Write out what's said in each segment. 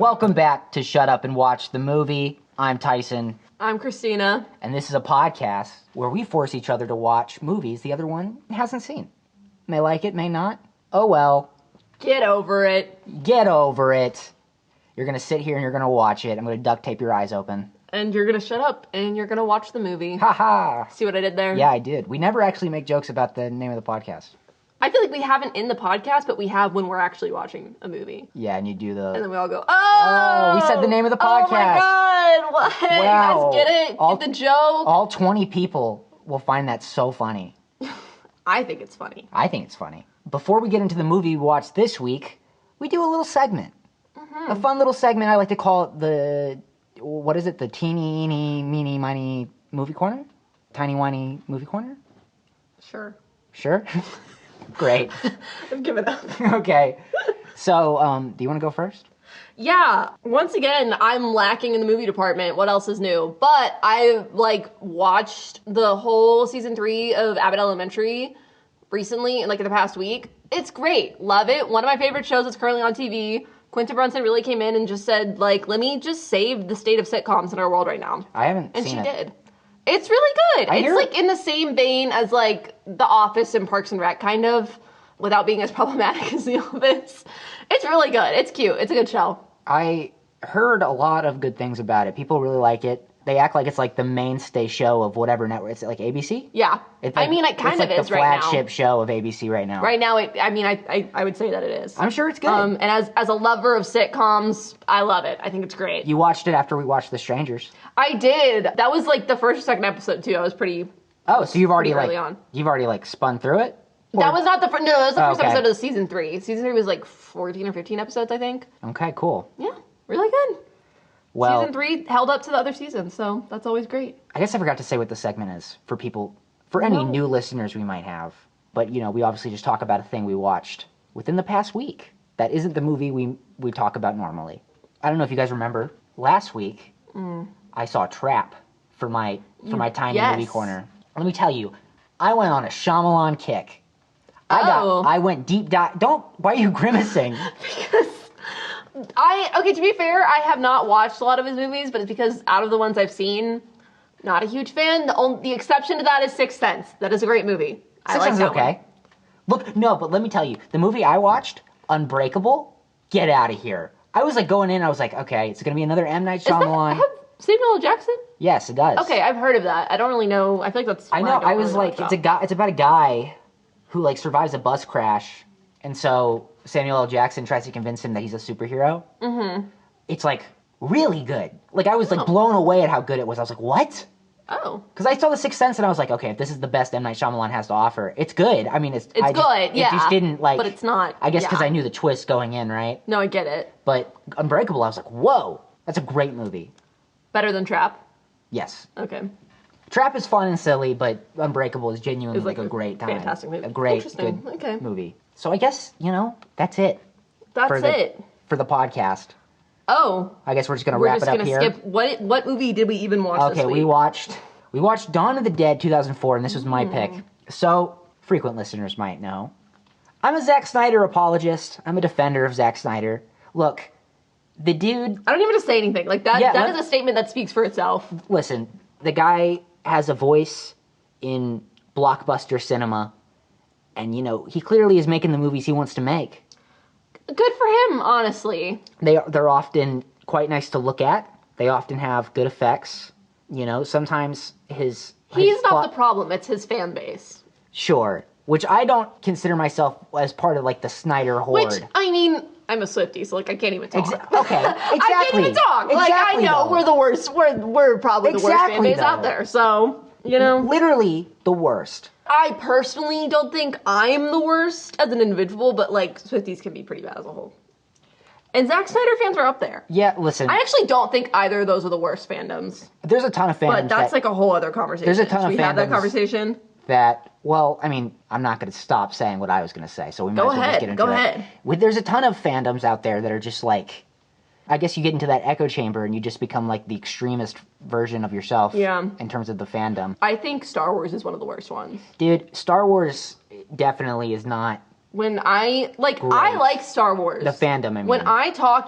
Welcome back to Shut Up and Watch the Movie. I'm Tyson. I'm Christina. And this is a podcast where we force each other to watch movies the other one hasn't seen. May like it, may not. Oh well. Get over it. Get over it. You're going to sit here and you're going to watch it. I'm going to duct tape your eyes open. And you're going to shut up and you're going to watch the movie. Ha ha. See what I did there? Yeah, I did. We never actually make jokes about the name of the podcast. I feel like we haven't in the podcast, but we have when we're actually watching a movie. Yeah, and you do the... And then we all go, oh! We said the name of the podcast. Oh my god! What? Wow. You guys get it? Get the joke? All 20 people will find that so funny. I think it's funny. I think it's funny. Before we get into the movie we watched this week, we do a little segment. Mm-hmm. A fun little segment. I like to call it the... What is it? The teeny, meeny, miny movie corner? Tiny, whiny movie corner? Sure. Sure? Great. I've given up. Okay. So, do you want to go first? Yeah. Once again, I'm lacking in the movie department. What else is new? But I, watched the whole season 3 of Abbott Elementary recently, in the past week. It's great. Love it. One of my favorite shows that's currently on TV. Quinta Brunson really came in and just said, let me just save the state of sitcoms in our world right now. I haven't seen it. And she did. It's really good. It's in the same vein as The Office and Parks and Rec, kind of, without being as problematic as The Office. It's really good. It's cute. It's a good show. I heard a lot of good things about it. People really like it. They act like it's the mainstay show of whatever network. It's ABC? Yeah. It kind of is right now. It's the flagship show of ABC right now. Right now, I would say that it is. I'm sure it's good. And as a lover of sitcoms, I love it. I think it's great. You watched it after we watched The Strangers. I did. That was the first or second episode too. I was pretty... Oh, so you've already early on. You've already spun through it? That was not the first... No, that was the first episode of season 3. Season 3 was 14 or 15 episodes, I think. Okay, cool. Yeah, really good. Well, season 3 held up to the other seasons, so that's always great. I guess I forgot to say what the segment is for people, for any new listeners we might have. But, we obviously just talk about a thing we watched within the past week. That isn't the movie we talk about normally. I don't know if you guys remember, last week, I saw Trap for my tiny movie corner. Let me tell you, I went on a Shyamalan kick. I went deep dive. Why are you grimacing? Because... to be fair, I have not watched a lot of his movies, but it's because out of the ones I've seen, not a huge fan. The exception to that is Sixth Sense. That is a great movie. I like that okay. Look, no, but let me tell you, the movie I watched, Unbreakable, get out of here. I was going in, I was okay, it's going to be another M. Night Shyamalan. Does that have Samuel L. Jackson? Yes, it does. Okay, I've heard of that. I don't really know. I feel like that's... I know, I was it's about a guy who survives a bus crash, and so Samuel L. Jackson tries to convince him that he's a superhero. Mm-hmm. It's really good. I was blown away at how good it was. I was what? Oh. Because I saw The Sixth Sense and I was okay, if this is the best M. Night Shyamalan has to offer, it's good. I mean, it's good, yeah. It just didn't But it's not. I guess because I knew the twist going in, right? No, I get it. But Unbreakable, I was whoa, that's a great movie. Better than Trap? Yes. Okay. Trap is fun and silly, but Unbreakable is genuinely a great time. Fantastic movie. A great, good movie. So I guess, that's it. That's it. For the podcast. Oh. I guess we're just going to wrap it up here. We're just going to skip. What movie did we even watch this week? We watched Dawn of the Dead 2004, and this was my pick. So, frequent listeners might know. I'm a Zack Snyder apologist. I'm a defender of Zack Snyder. Look, the dude... I don't even have to say anything. That is a statement that speaks for itself. Listen, the guy has a voice in blockbuster cinema, and, he clearly is making the movies he wants to make. Good for him, honestly. They're often quite nice to look at. They often have good effects. Sometimes He's not the problem, it's his fan base. Sure. Which I don't consider myself as part of, the Snyder horde. Which, I'm a Swiftie, so, I can't even talk. Okay, exactly. I can't even talk. Exactly, I know we're the worst. We're probably the worst fan base out there, so, Literally the worst. I personally don't think I'm the worst as an individual, but, Swifties can be pretty bad as a whole. And Zack Snyder fans are up there. Yeah, listen. I actually don't think either of those are the worst fandoms. There's a ton of fandoms. But that's a whole other conversation. There's a ton of fandoms. Should we have that conversation? I'm not going to stop saying what I was going to say, so we might as well just get into Go ahead. There's a ton of fandoms out there that are just I guess you get into that echo chamber and you just become the extremist version of yourself in terms of the fandom. I think Star Wars is one of the worst ones. Dude, Star Wars definitely is not when I Great. like Star Wars. The fandom, I mean. When I talk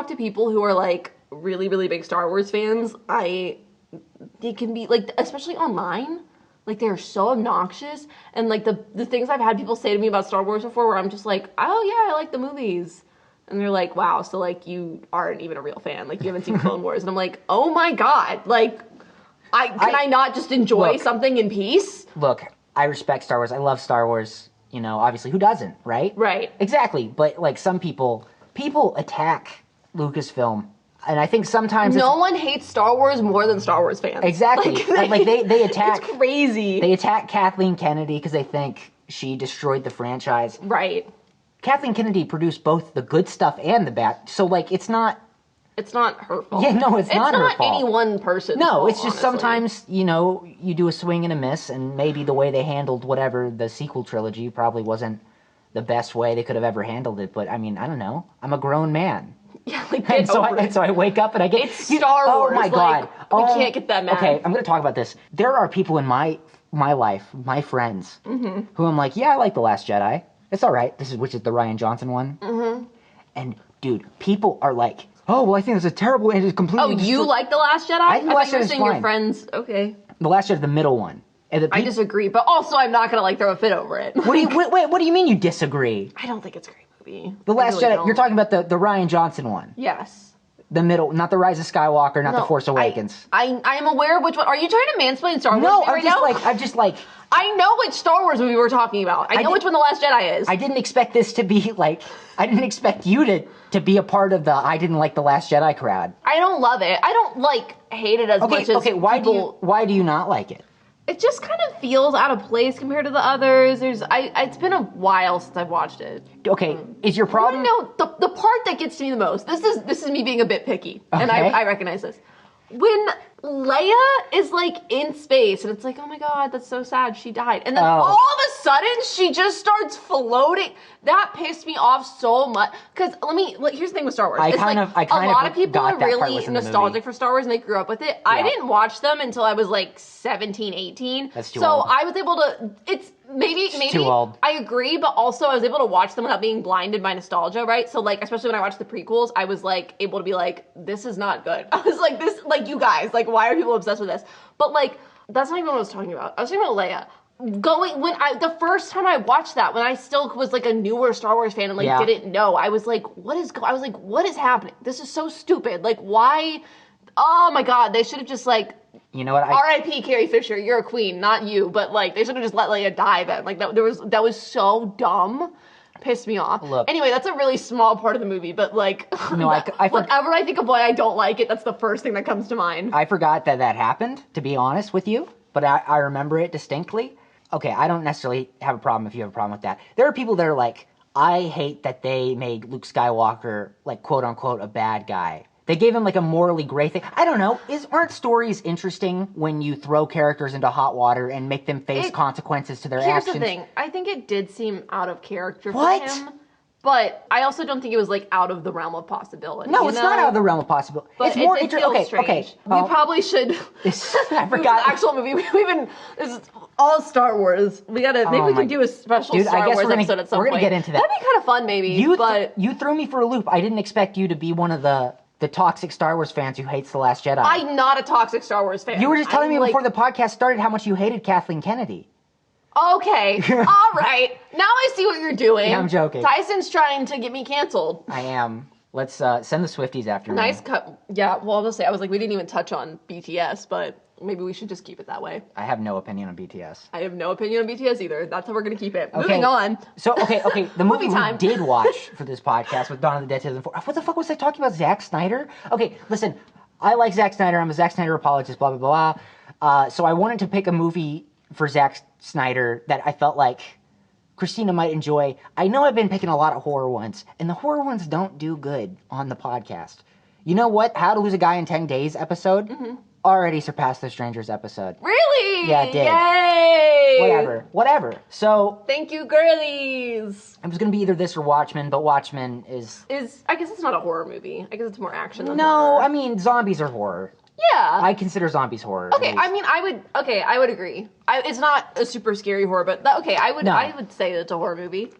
to people who are like really, really big Star Wars fans, they can be like, especially online, like they're so obnoxious. And like the things I've had people say to me about Star Wars before, where I'm just like, oh yeah, I like the movies. And they're like, wow, so like you aren't even a real fan. Like you haven't seen Clone Wars. And I'm like, oh my God, like can I not just enjoy something in peace? Look, I respect Star Wars. I love Star Wars. You know, obviously, who doesn't, right? Right. Exactly. But like some people attack Lucasfilm, and I think sometimes no one hates Star Wars more than Star Wars fans. Exactly. Like they attack. It's crazy. They attack Kathleen Kennedy because they think she destroyed the franchise. Right. Kathleen Kennedy produced both the good stuff and the bad. So like, it's not her fault. Yeah, no, it's not her fault. It's not any one person. No, it's just honestly. sometimes, you know, you do a swing and a miss, and maybe the way they handled whatever the sequel trilogy probably wasn't the best way they could have ever handled it. But I mean, I don't know. I'm a grown man. Yeah, like and so I wake up and I get it's Star Wars. Oh my God, we can't get that mad. Okay, I'm going to talk about this. There are people in my life, my friends, who I'm like, yeah, I like The Last Jedi. It's all right. Which is the Rian Johnson one. Mm-hmm. And dude, people are like, oh, well, I think it's a terrible, and it's completely... Oh, you like The Last Jedi? I think The Last Jedi is fine. Your friends, okay. The Last Jedi is the middle one. And I disagree, but also I'm not gonna like throw a fit over it. What do you mean you disagree? I don't think it's a great movie. The Last Jedi, you're talking about the Rian Johnson one. Yes. The middle, not The Rise of Skywalker, not The Force Awakens. I am aware of which one. Are you trying to mansplain Star Wars no, right now? I'm just like... I know which Star Wars movie we're talking about. I know which one The Last Jedi is. I didn't expect this to be like... I didn't expect you to be a part of the I didn't like The Last Jedi crowd. I don't love it. I don't hate it as much as why do you not like it? It just kind of feels out of place compared to the others. It's been a while since I've watched it. Okay, is your problem? No, the part that gets to me the most. This is me being a bit picky, and I recognize this. When Leia is like in space, and it's like, oh my God, that's so sad, she died, and then all of a sudden she just starts floating. That pissed me off so much. Because here's the thing with Star Wars. A lot of people are really nostalgic for Star Wars, and they grew up with it. Yeah. I didn't watch them until I was like 17, 18. That's too old. So I was able to. It's maybe too old. I agree, but also I was able to watch them without being blinded by nostalgia, right? So like, especially when I watched the prequels, I was like able to be like, this is not good. I was like, you guys, like, why are people obsessed with this? But like, that's not even what I was talking about. I was talking about Leia. The first time I watched that, when I still was like a newer Star Wars fan and didn't know, I was like, what is happening? This is so stupid. Like, why? Oh my God, they should have just like, you know what? R.I.P. Carrie Fisher, you're a queen, not you. But like, they should have just let Leia die then. Like that was so dumb. Pissed me off. Look, anyway, that's a really small part of the movie, but like, whenever I think of why I don't like it, that's the first thing that comes to mind. I forgot that happened, to be honest with you, but I remember it distinctly. Okay, I don't necessarily have a problem if you have a problem with that. There are people that are like, I hate that they made Luke Skywalker, like, quote unquote, a bad guy. They gave him like a morally gray thing. I don't know. Aren't stories interesting when you throw characters into hot water and make them face consequences to their actions? Here's the thing. I think it did seem out of character for him. But I also don't think it was like out of the realm of possibility. No, it's not out of the realm of possibility. But it's more interesting. Okay. We probably should. I forgot. Actual movie. This is all Star Wars. We gotta. Maybe we can do a special Star Wars episode at some point. We're gonna get into that. That'd be kind of fun, maybe. You threw me for a loop. I didn't expect you to be one of the toxic Star Wars fans who hates The Last Jedi. I'm not a toxic Star Wars fan. You were just telling me before the podcast started how much you hated Kathleen Kennedy. Okay, all right. Now I see what you're doing. Yeah, I'm joking. Tyson's trying to get me canceled. I am. Let's send the Swifties after me. Nice cut. Yeah, well, I'll just say, I was like, we didn't even touch on BTS, but maybe we should just keep it that way. I have no opinion on BTS. I have no opinion on BTS either. That's how we're going to keep it. Okay. Moving on. So, okay. The movie we did watch for this podcast with Dawn of the Dead 2004. What the fuck was I talking about? Zack Snyder? Okay, listen. I like Zack Snyder. I'm a Zack Snyder apologist, blah, blah, blah. So I wanted to pick a movie for Zack Snyder that I felt like Christina might enjoy. I know I've been picking a lot of horror ones, and the horror ones don't do good on the podcast. You know what? How to Lose a Guy in 10 Days episode already surpassed the Strangers episode. Really? Yeah, it did. Yay! Whatever. So... Thank you, girlies! It was going to be either this or Watchmen, but Watchmen is... I guess it's not a horror movie. I guess it's more action than horror. No, I mean, zombies are horror. Yeah. I consider zombies horror. Okay, I mean, I would agree. It's not a super scary horror, but I would say it's a horror movie.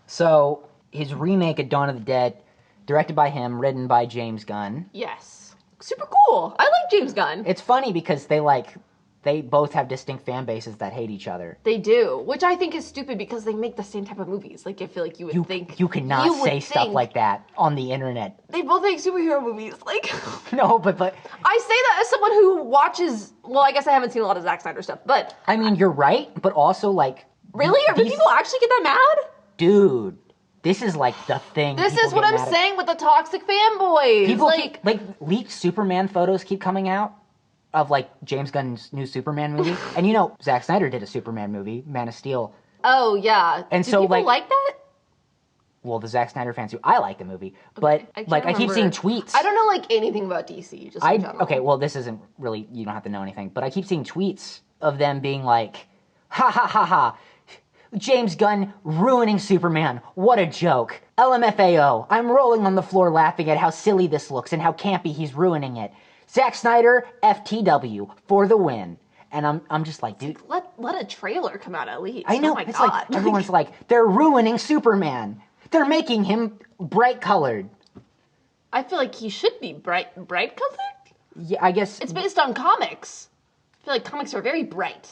So his remake of Dawn of the Dead, directed by him, written by James Gunn. Yes. Super cool. I like James Gunn. It's funny because they both have distinct fan bases that hate each other. They do, which I think is stupid because they make the same type of movies. Like, I feel like you would think... You cannot say stuff like that on the internet. They both make superhero movies. Like... No, but... I say that as someone who watches... Well, I guess I haven't seen a lot of Zack Snyder stuff, but... I mean, you're right, but also, like... Really? Do people actually get that mad? Dude, this is, like, the thing. This is what I'm saying with the toxic fanboys. People leaked Superman photos keep coming out of, like, James Gunn's new Superman movie. And, you know, Zack Snyder did a Superman movie, Man of Steel. Oh, yeah. And do people like that? Well, the Zack Snyder fans do. I like the movie. But, I keep seeing tweets. I don't know, like, anything about DC, just in general. Okay, well, this isn't really... You don't have to know anything. But I keep seeing tweets of them being like, ha, ha, ha, ha. James Gunn ruining Superman. What a joke. LMFAO. I'm rolling on the floor laughing at how silly this looks and how campy he's ruining it. Zack Snyder, FTW, for the win. And I'm just like, dude. Let a trailer come out at least. I know. Oh my it's God. like, everyone's like, they're ruining Superman. They're making him bright colored. I feel like he should be bright colored? Yeah, I guess. It's based on comics. I feel like comics are very bright.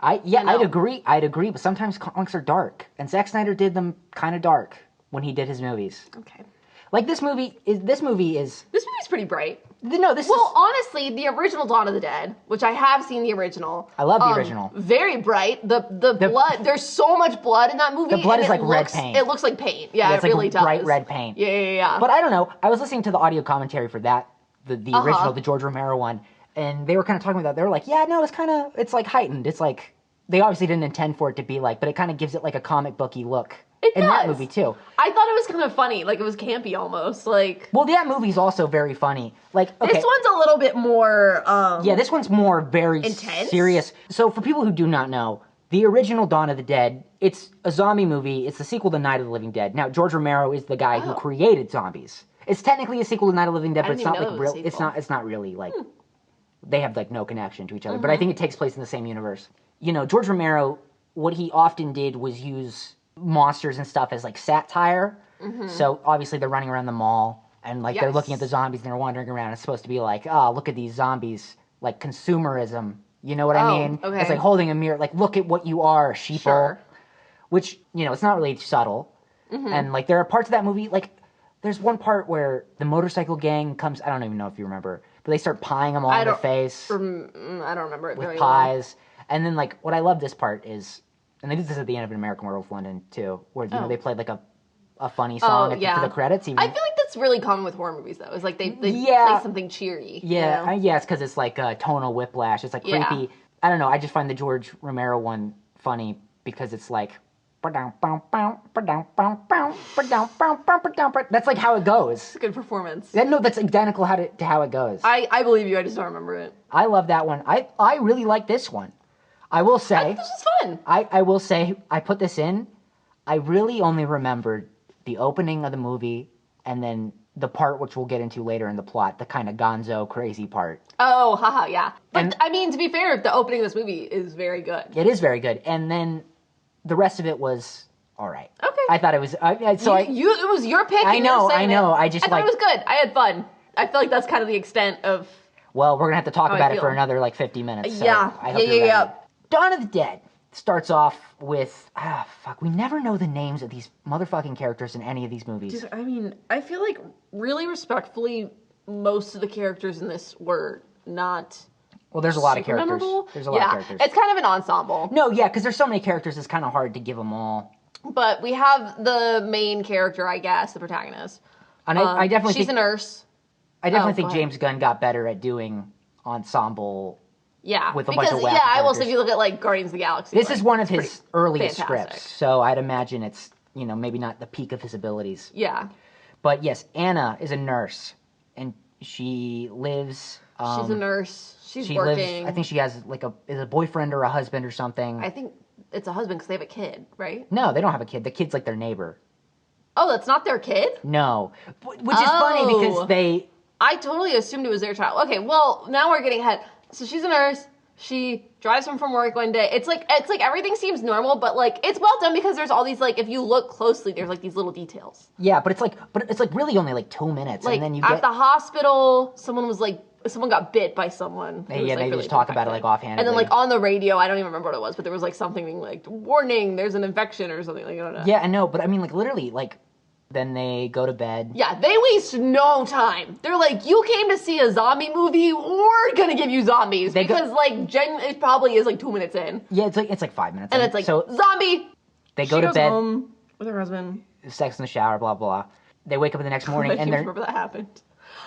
I'd agree, but sometimes comics are dark. And Zack Snyder did them kind of dark when he did his movies. Okay. Like, this movie is... This movie's pretty bright. Well, honestly, the original Dawn of the Dead, which I have seen the original. I love the original. Very bright. The blood, there's so much blood in that movie. The blood is like red paint. It looks like paint. Yeah, it really does. Bright red paint. Yeah. But I don't know. I was listening to the audio commentary for that, the original, the George Romero one, and they were kind of talking about that. They were like, yeah, no, it's like heightened. It's like, they obviously didn't intend for it to be like, but it kind of gives it like a comic booky look. It in does. that movie too. I thought it was kind of funny, like it was campy almost. Like, well, that movie's also very funny. Like, okay, this one's a little bit more. Yeah, this one's more very intense, serious. So for people who do not know, the original Dawn of the Dead, it's a zombie movie. It's the sequel to Night of the Living Dead. Now, George Romero is the guy who created zombies. It's technically a sequel to Night of the Living Dead, but it's not like real. It's not really like they have like no connection to each other. But I think it takes place in the same universe. You know, George Romero, what he often did was use monsters and stuff as like satire. So obviously they're running around the mall and like they're looking at the zombies and they're wandering around. It's supposed to be like, oh, look at these zombies, like consumerism. You know what I mean? Okay. It's like holding a mirror, like look at what you are, sheeple. Sure. Which, you know, it's not really subtle. And like there are parts of that movie, like there's one part where the motorcycle gang comes. I don't even know if you remember, but they start pieing them all in the face. I don't remember it with very pies. Well. And then like what I love this part is. And they did this at the end of An American Werewolf London, too, where, you know, they played, like, a funny song for the credits. Even. I feel like that's really common with horror movies, though. It's like they play something cheery. Yeah, you know? Yeah, it's because it's, like, tonal whiplash. It's, like, creepy. Yeah. I don't know. I just find the George Romero one funny because it's, like... That's, like, how it goes. It's a good performance. No, that's identical to how it goes. I believe you. I just don't remember it. I love that one. I really like this one. I will say... This was fun. I will say, I put this in, I really only remembered the opening of the movie and then the part which we'll get into later in the plot, the kind of gonzo crazy part. Oh, haha, yeah. But, I mean, to be fair, the opening of this movie is very good. It is very good. And then the rest of it was all right. Okay. I thought it was... it was your pick. I know. I thought it was good. I had fun. I feel like that's kind of the extent of... Well, we're going to have to talk about it for another, 50 minutes. So yeah. I hope you're ready. Dawn of the Dead starts off with... we never know the names of these motherfucking characters in any of these movies. Dude, I mean, I feel like, really respectfully, most of the characters in this were not... Well, there's a lot of characters. Memorable. There's a lot of characters. It's kind of an ensemble. No, yeah, because there's so many characters, it's kind of hard to give them all. But we have the main character, I guess, the protagonist. And I definitely she's a nurse. I definitely think James Gunn got better at doing ensemble... Yeah, with a bunch of wacky I will say if you look at like Guardians of the Galaxy. This is one of his earliest scripts, so I'd imagine it's, you know, maybe not the peak of his abilities. Yeah. But yes, Anna is a nurse, and she lives... she's a nurse. She's she working. Lives, I think she has like is a boyfriend or a husband or something. I think it's a husband because they have a kid, right? No, they don't have a kid. The kid's like their neighbor. Oh, that's not their kid? No. Which is funny because they... I totally assumed it was their child. Okay, well, now we're getting ahead. So she's a nurse. She drives home from work one day. It's like everything seems normal, but like it's well done because there's all these like if you look closely, there's like these little details. Yeah, but it's like really only like 2 minutes, Like and then you at get the hospital, someone got bit by someone. yeah, maybe really just talk about it like offhand. And then like on the radio, I don't even remember what it was, but there was like something being like, "Warning, there's an infection" or something like I don't know. Yeah, I know, but I mean like literally like then they go to bed. Yeah, they waste no time. They're like, you came to see a zombie movie, we're gonna give you zombies. Because, it probably is like 2 minutes in. Yeah, it's like 5 minutes and in. it's like, so zombie! They go to bed. Home with her husband. Sex in the shower, blah, blah. They wake up the next morning and they're... remember that happened.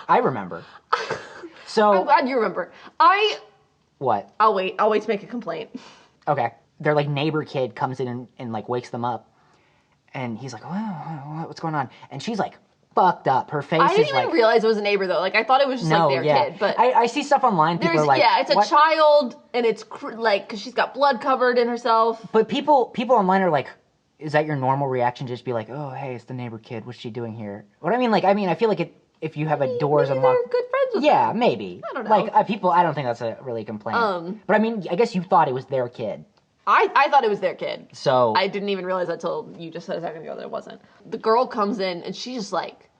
I remember. So... I'm glad you remember. What? I'll wait to make a complaint. Okay. Their, like, neighbor kid comes in and like, wakes them up. And he's like, what's going on? And she's like, fucked up. Her face is like... I didn't even realize it was a neighbor, though. Like, I thought it was just, like, their kid. But I see stuff online. People are like... Yeah, it's a child, and it's, like, because she's got blood covered in herself. But people online are like, is that your normal reaction? Just be like, oh, hey, it's the neighbor kid. What's she doing here? What I mean, I feel like if you have a doors unlocked... They're good friends with Yeah, them. maybe. I don't know. Like, I don't think that's a really complaint. But I mean, I guess you thought it was their kid. I thought it was their kid. So I didn't even realize that until you just said a second ago that it wasn't. The girl comes in and she just like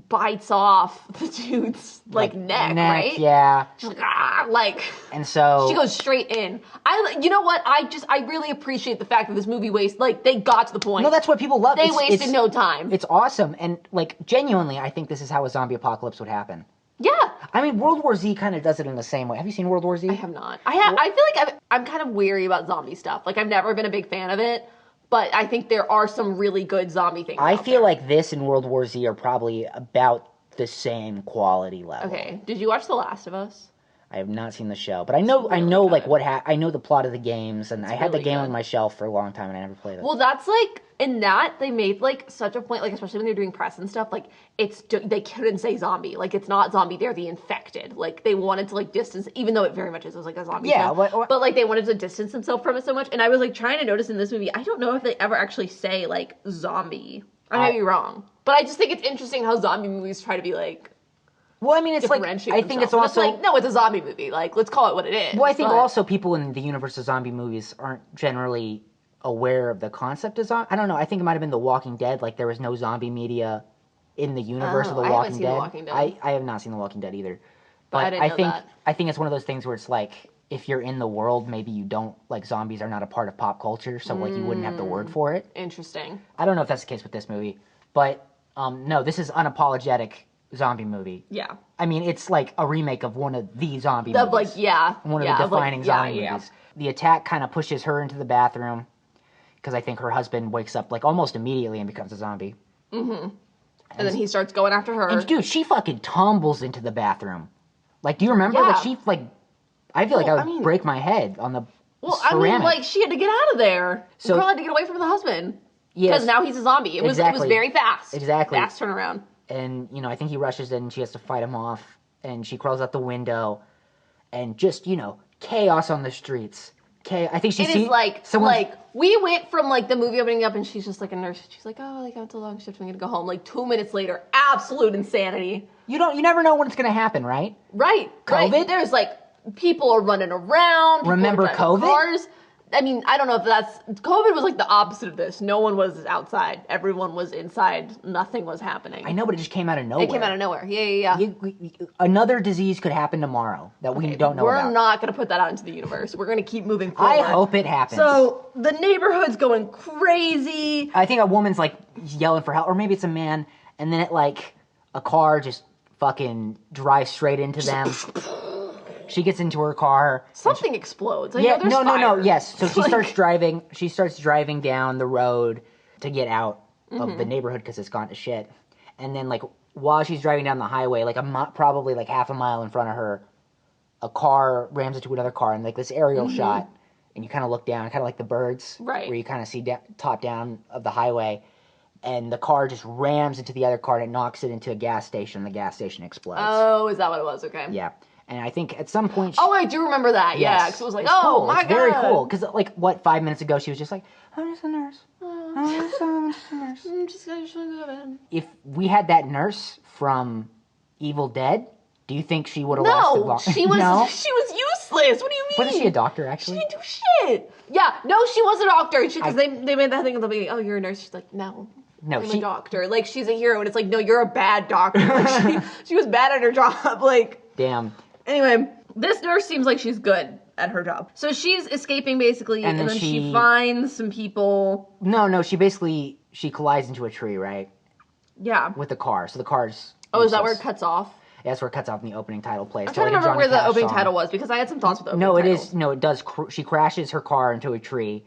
bites off the dude's like neck, right? Yeah. She's like, ah, like. And so she goes straight in. You know what? I really appreciate the fact that this movie they got to the point. No, that's what people love. They wasted no time. It's awesome, and like genuinely, I think this is how a zombie apocalypse would happen. Yeah. I mean, World War Z kind of does it in the same way. Have you seen World War Z? I have not. I feel like I'm kind of weary about zombie stuff. Like, I've never been a big fan of it, but I think there are some really good zombie things I out feel there. like this and World War Z are probably about the same quality level. Okay. Did you watch The Last of Us? I have not seen the show, but I know like I know the plot of the games, and I had the really game good. on my shelf for a long time, and I never played it. Well, that's like in that they made like such a point, like especially when they're doing press and stuff. Like they couldn't say zombie, like it's not zombie. They're the infected. Like they wanted to like distance, even though it very much is like a zombie. Yeah, show. But like they wanted to distance themselves from it so much. And I was like trying to notice in this movie, I don't know if they ever actually say like zombie. I may be wrong, but I just think it's interesting how zombie movies try to be like. Well, I mean, it's like I think it's also like no, it's a zombie movie. Like let's call it what it is. Well, I think also people in the universe of zombie movies aren't generally aware of the concept of zombie. I don't know. I think it might have been The Walking Dead. Like there was no zombie media in the universe of The Walking Dead. I have not seen The Walking Dead either. But I think it's one of those things where it's like if you're in the world, maybe you don't like zombies are not a part of pop culture, so like you wouldn't have the word for it. Interesting. I don't know if that's the case with this movie, but no, this is unapologetic zombie movie. Yeah. I mean, it's like a remake of one of the zombie movies. Like, yeah. One of the defining zombie movies. The attack kind of pushes her into the bathroom because I think her husband wakes up like almost immediately and becomes a zombie. Mm-hmm. And then he starts going after her. And dude, she fucking tumbles into the bathroom. Like, do you remember that she like... I feel like I would break my head on the ceramic. I mean, like, she had to get out of there. So, she probably had to get away from the husband. Yes. Because now he's a zombie. It was very fast. Exactly. Fast turnaround. And, you know, I think he rushes in and she has to fight him off. And she crawls out the window. And just, you know, chaos on the streets. I think she sees... It is like, we went from, like, the movie opening up and she's just, like, a nurse. She's like, oh, like, it's a long shift. I'm going to go home. Like, 2 minutes later, absolute insanity. You never know when it's going to happen, right? Right. COVID? Right. There's, like, people are running around. Remember COVID? Cars. I mean, I don't know if COVID was like the opposite of this. No one was outside. Everyone was inside. Nothing was happening. I know, but it just came out of nowhere. It came out of nowhere. Yeah. Another disease could happen tomorrow that we don't know about. We're not going to put that out into the universe. We're going to keep moving forward. I hope it happens. So, the neighborhood's going crazy. I think a woman's like yelling for help, or maybe it's a man, and then a car just fucking drives straight into them. She gets into her car. Something explodes. No. Yes. So she starts driving. She starts driving down the road to get out of the neighborhood because it's gone to shit. And then, like, while she's driving down the highway, like probably like half a mile in front of her, a car rams into another car, and like this aerial shot, and you kind of look down, kind of like the birds, right? Where you kind of see top down of the highway, and the car just rams into the other car and it knocks it into a gas station. And the gas station explodes. Oh, is that what it was? Okay. Yeah. And I think at some point... I do remember that, yeah. Because it was like, cool. My God. It's very cool. Because, 5 minutes ago, she was just like, I'm just a nurse. I'm just a nurse. I'm just going to go to bed. If we had that nurse from Evil Dead, do you think she would have lasted long? She was useless. What do you mean? Wasn't she a doctor, actually? She didn't do shit. Yeah, no, she was a doctor. Because they made that thing at the beginning. Oh, you're a nurse. She's like, no. No, I'm a doctor. Like, she's a hero. And it's like, no, you're a bad doctor. Like, she was bad at her job. Like, damn. Anyway, this nurse seems like she's good at her job. So she's escaping, basically, and then she finds some people. No, she collides into a tree, right? Yeah. With the car. So the car's... Oh, is that where it cuts off? Yeah, that's where it cuts off in the opening title plays. I'm trying to remember where the opening title was, because I had some thoughts with the opening title. No, it does. She crashes her car into a tree,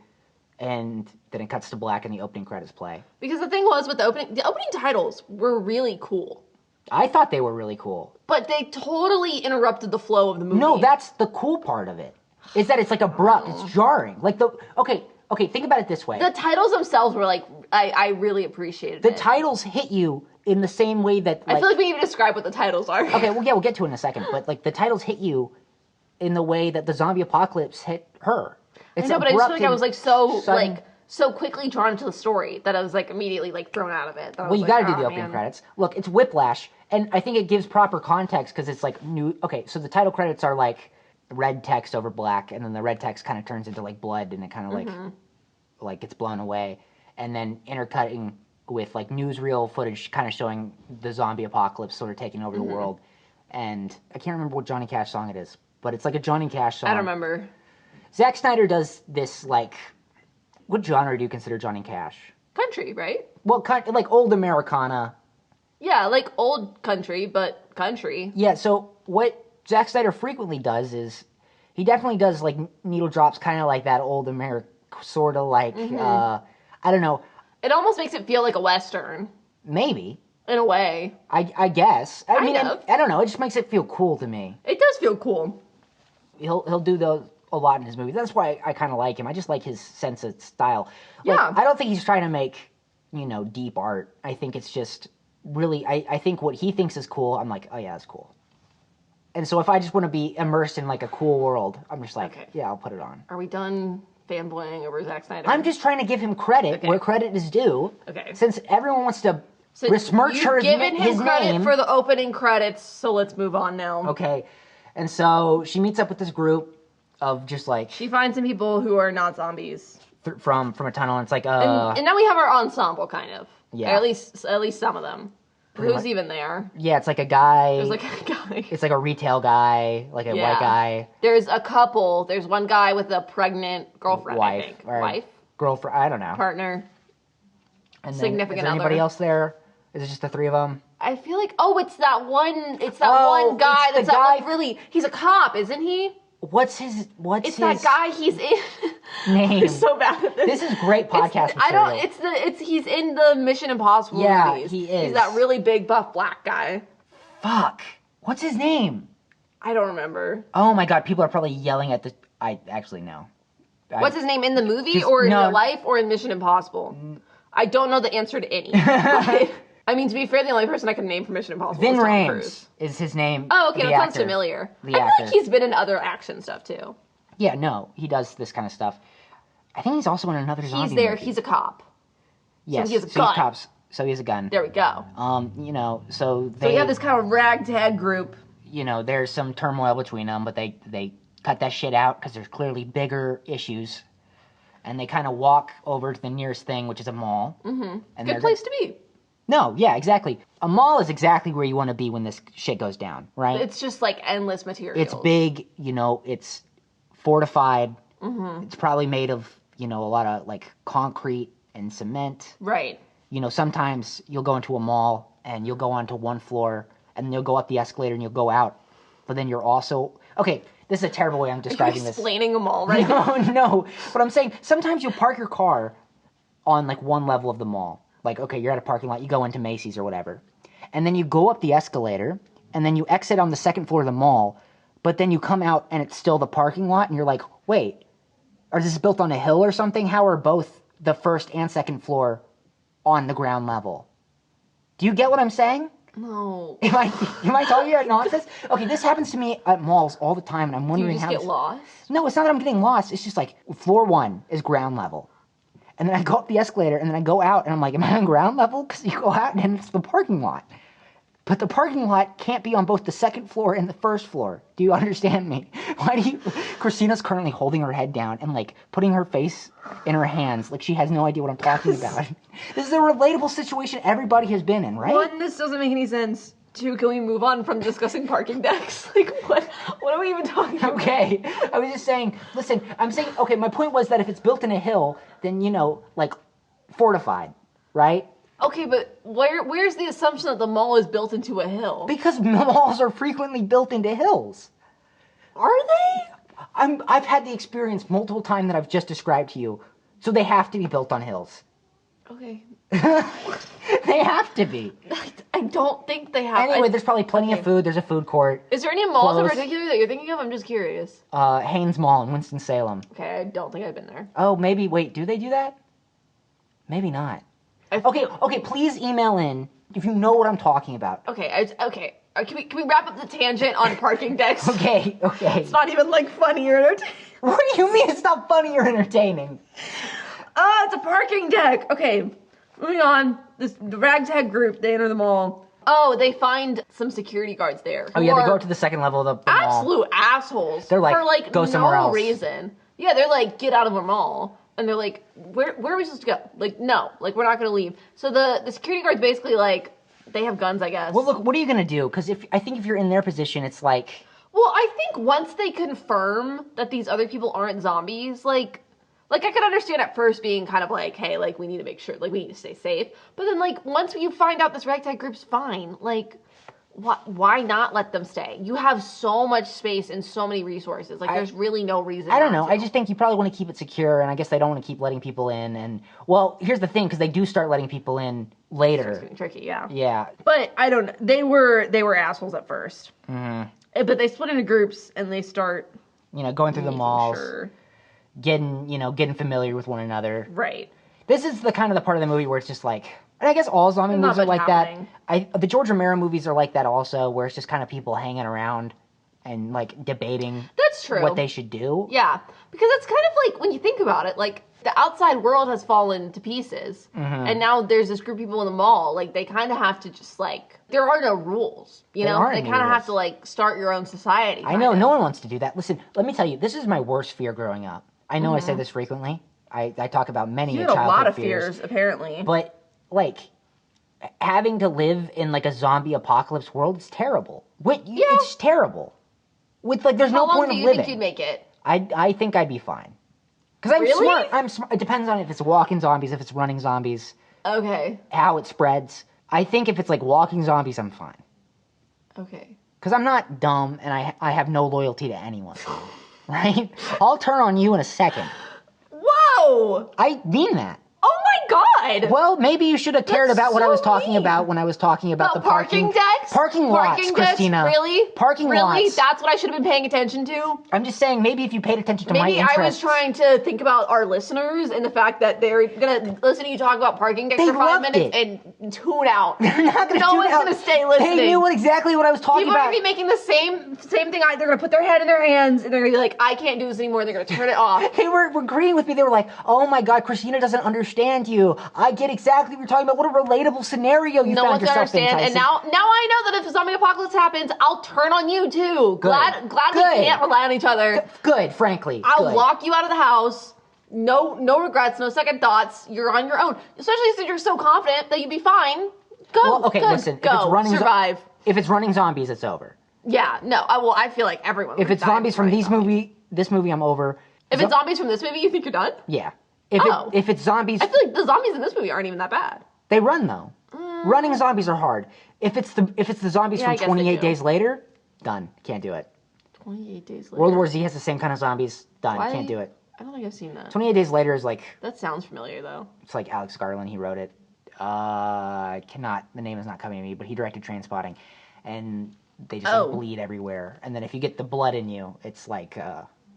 and then it cuts to black and the opening credits play. Because the thing was, with the opening titles were really cool. I thought they were really cool. But they totally interrupted the flow of the movie. No, that's the cool part of it. Is that it's like abrupt, it's jarring. Like okay, think about it this way. The titles themselves were like, I really appreciated it. The titles hit you in the same way that... I feel like we need to describe what the titles are. Okay, well, yeah, we'll get to it in a second. But, like, the titles hit you in the way that the zombie apocalypse hit her. I know, but I just feel like I was, like, so quickly drawn into the story that I was, like, immediately, like, thrown out of it. Well, you gotta do the opening credits. Look, it's Whiplash, and I think it gives proper context because it's, like, new... Okay, so the title credits are, like, red text over black, and then the red text kind of turns into, like, blood, and it kind of, like, gets blown away. And then intercutting with, like, newsreel footage kind of showing the zombie apocalypse sort of taking over the world. And I can't remember what Johnny Cash song it is, but it's like a Johnny Cash song. I don't remember. Zack Snyder does this, like... What genre do you consider Johnny Cash? Country, right? Well, like old Americana. Yeah, like old country, but country. Yeah, so what Zack Snyder frequently does is... He definitely does, like, needle drops kind of like that old America, sort of like... I don't know... It almost makes it feel like a Western. Maybe. In a way. I guess. I mean, I don't know. It just makes it feel cool to me. It does feel cool. He'll do those a lot in his movies. That's why I kind of like him. I just like his sense of style. Like, yeah. I don't think he's trying to make, deep art. I think it's just really... I think what he thinks is cool, I'm like, oh yeah, that's cool. And so if I just want to be immersed in, like, a cool world, I'm just like, yeah, I'll put it on. Are we done fanboying over Zack Snyder? I'm just trying to give him credit where credit is due. Okay. Since everyone wants to besmirch his name. You've given him credit for the opening credits, so let's move on now. Okay. And so she meets up with this group of just like... She finds some people who are not zombies. From a tunnel, and it's like... And now we have our ensemble, kind of. Yeah. Or at least some of them. Who's even there? Yeah, it's like a guy... There's like a guy. It's like a retail guy, like a white guy. There's a couple. There's one guy with a pregnant girlfriend, I think. Wife? Girlfriend, I don't know. Partner. And then, Significant is there other. anybody else there? Is it just the three of them? I feel like, it's that one guy it's the guy... really, he's a cop, isn't he? What's his... It's that guy, he's in... Name. He's so bad at this. This is great podcast material. He's in the Mission Impossible movies. Yeah, he is. He's that really big, buff, black guy. Fuck. What's his name? I don't remember. Oh my god, people are probably yelling at the... I actually know. What's his name in the movie, or in real life, or in Mission Impossible? I don't know the answer to any. But, I mean, to be fair, the only person I can name for Mission Impossible is Tom Cruise. Is his name. Oh, okay, that sounds familiar. I feel like he's been in other action stuff, too. Yeah, no, he does this kind of stuff. I think he's also in another zombie movie. He's a cop. Yes, so he has a gun. So he has a gun. There we go. So we have this kind of ragtag group. There's some turmoil between them, but they cut that shit out because there's clearly bigger issues. And they kind of walk over to the nearest thing, which is a mall. Mm-hmm. And good place to be. No, yeah, exactly. A mall is exactly where you want to be when this shit goes down, right? It's just like endless materials. It's big, it's fortified. Mm-hmm. It's probably made of, a lot of like concrete and cement. Right. Sometimes you'll go into a mall and you'll go onto one floor and you'll go up the escalator and you'll go out. But then you're also... Okay, this is a terrible way I'm describing this. Explaining a mall right now. No. But I'm saying sometimes you'll park your car on like one level of the mall. Like, okay, you're at a parking lot, you go into Macy's or whatever. And then you go up the escalator, and then you exit on the second floor of the mall, but then you come out and it's still the parking lot, and you're like, wait, is this built on a hill or something? How are both the first and second floor on the ground level? Do you get what I'm saying? No. Am I telling you nonsense? Okay, this happens to me at malls all the time, and I'm wondering how... Do you just get lost? No, it's not that I'm getting lost. It's just like, floor 1 is ground level. And then I go up the escalator, and then I go out, and I'm like, am I on ground level? Because you go out, and it's the parking lot. But the parking lot can't be on both the second floor and the first floor. Do you understand me? Christina's currently holding her head down and, like, putting her face in her hands like she has no idea what I'm talking about. This is a relatable situation everybody has been in, right? One, this doesn't make any sense. Two, can we move on from discussing parking decks? Like, what are we even talking about? Okay, I was just saying, listen, okay, my point was that if it's built in a hill, then, like, fortified, right? Okay, but where's the assumption that the mall is built into a hill? Because malls are frequently built into hills. Are they? I've had the experience multiple times that I've just described to you, so they have to be built on hills. Okay. They have to be. I don't think they have. Anyway, there's probably plenty of food. There's a food court. Is there any malls in particular that you're thinking of? I'm just curious. Haynes Mall in Winston-Salem. Okay, I don't think I've been there. Oh, maybe. Wait, do they do that? Maybe not. Okay, please email in if you know what I'm talking about. Okay. Can we wrap up the tangent on parking decks? Okay. It's not even, like, funny or entertaining. What do you mean it's not funny or entertaining? It's a parking deck. Okay, moving on. The ragtag group, they enter the mall. Oh, they find some security guards there. Oh, yeah, they go up to the second level of the mall. Absolute assholes. They're like, for, like, go somewhere else. No reason. Yeah, they're like, get out of the mall. And they're like, where are we supposed to go? Like, no, like, we're not going to leave. So the security guard's basically like, they have guns, I guess. Well, look, what are you going to do? Because I think if you're in their position, it's like... Well, I think once they confirm that these other people aren't zombies, like I could understand at first being kind of like, hey, like, we need to make sure, like, we need to stay safe. But then, like, once you find out this ragtag group's fine, like... Why not let them stay? You have so much space and so many resources. Like, there's really no reason. I don't know. I just think you probably want to keep it secure, and I guess they don't want to keep letting people in. And, well, here's the thing, because they do start letting people in later. It's getting tricky, yeah. Yeah. But I don't know. They were assholes at first. Mm-hmm. But they split into groups, and they start... going through the malls. Getting familiar with one another. Right. This is the kind of the part of the movie where it's just like... And I guess all zombie movies are like happening. that. The George Romero movies are like that also, where it's just kind of people hanging around and, like, debating That's true. what they should do. Yeah, because it's kind of like, when you think about it, like, the outside world has fallen to pieces, and now there's this group of people in the mall. Like, they kind of have to just, like, there are no rules, you know? They kind of have to, like, start your own society. I know, no one wants to do that. Listen, let me tell you, this is my worst fear growing up. I know I say this frequently. I talk about many you had childhood a lot of fears, apparently. But, like, having to live in, like, a zombie apocalypse world is terrible. It's terrible. With, like, there's no point of living. How long do you think you'd make it? I think I'd be fine. Because I'm smart. It depends on if it's walking zombies, if it's running zombies. Okay. How it spreads. I think if it's, like, walking zombies, I'm fine. Okay. Because I'm not dumb, and I have no loyalty to anyone. Right? I'll turn on you in a second. Whoa! I mean that. Oh my god! Well, maybe you should have cared about what I was talking about when I was talking about the parking decks? Parking lots, Christina. Really? Parking lots. Really? That's what I should have been paying attention to? I'm just saying, maybe if you paid attention to my interests. Maybe I was trying to think about our listeners and the fact that they're gonna listen to you talk about parking decks for 5 minutes and tune out. They're not gonna no tune one's out. gonna stay listening. They knew exactly what I was talking People about. are gonna be making the same thing. They're gonna put their head in their hands and they're gonna be like, I can't do this anymore. And they're gonna turn it off. They were agreeing with me. They were like, oh my god, Christina doesn't understand you. I get exactly what you're talking about. What a relatable scenario you found yourself in, Tyson. And now I know that if a zombie apocalypse happens, I'll turn on you too. Glad we can't rely on each other. Good, frankly. I'll lock you out of the house. No regrets, no second thoughts. You're on your own. Especially since you're so confident that you'd be fine. Go. Well, okay, listen. Go. If it's running survive. If it's running zombies, it's over. Yeah. No. I feel like everyone. If it's zombies from this movie, I'm over. If it's zombies from this movie, you think you're done? Yeah. If it's zombies... I feel like the zombies in this movie aren't even that bad. They run, though. Running zombies are hard. If it's the zombies from 28 Days Later, done. Can't do it. 28 Days Later? World War Z has the same kind of zombies. Done. Can't do it. I don't think I've seen that. 28 Days Later is like... That sounds familiar, though. It's like Alex Garland. He wrote it. The name is not coming to me, but he directed Trainspotting. And they just like, bleed everywhere. And then if you get the blood in you, it's like...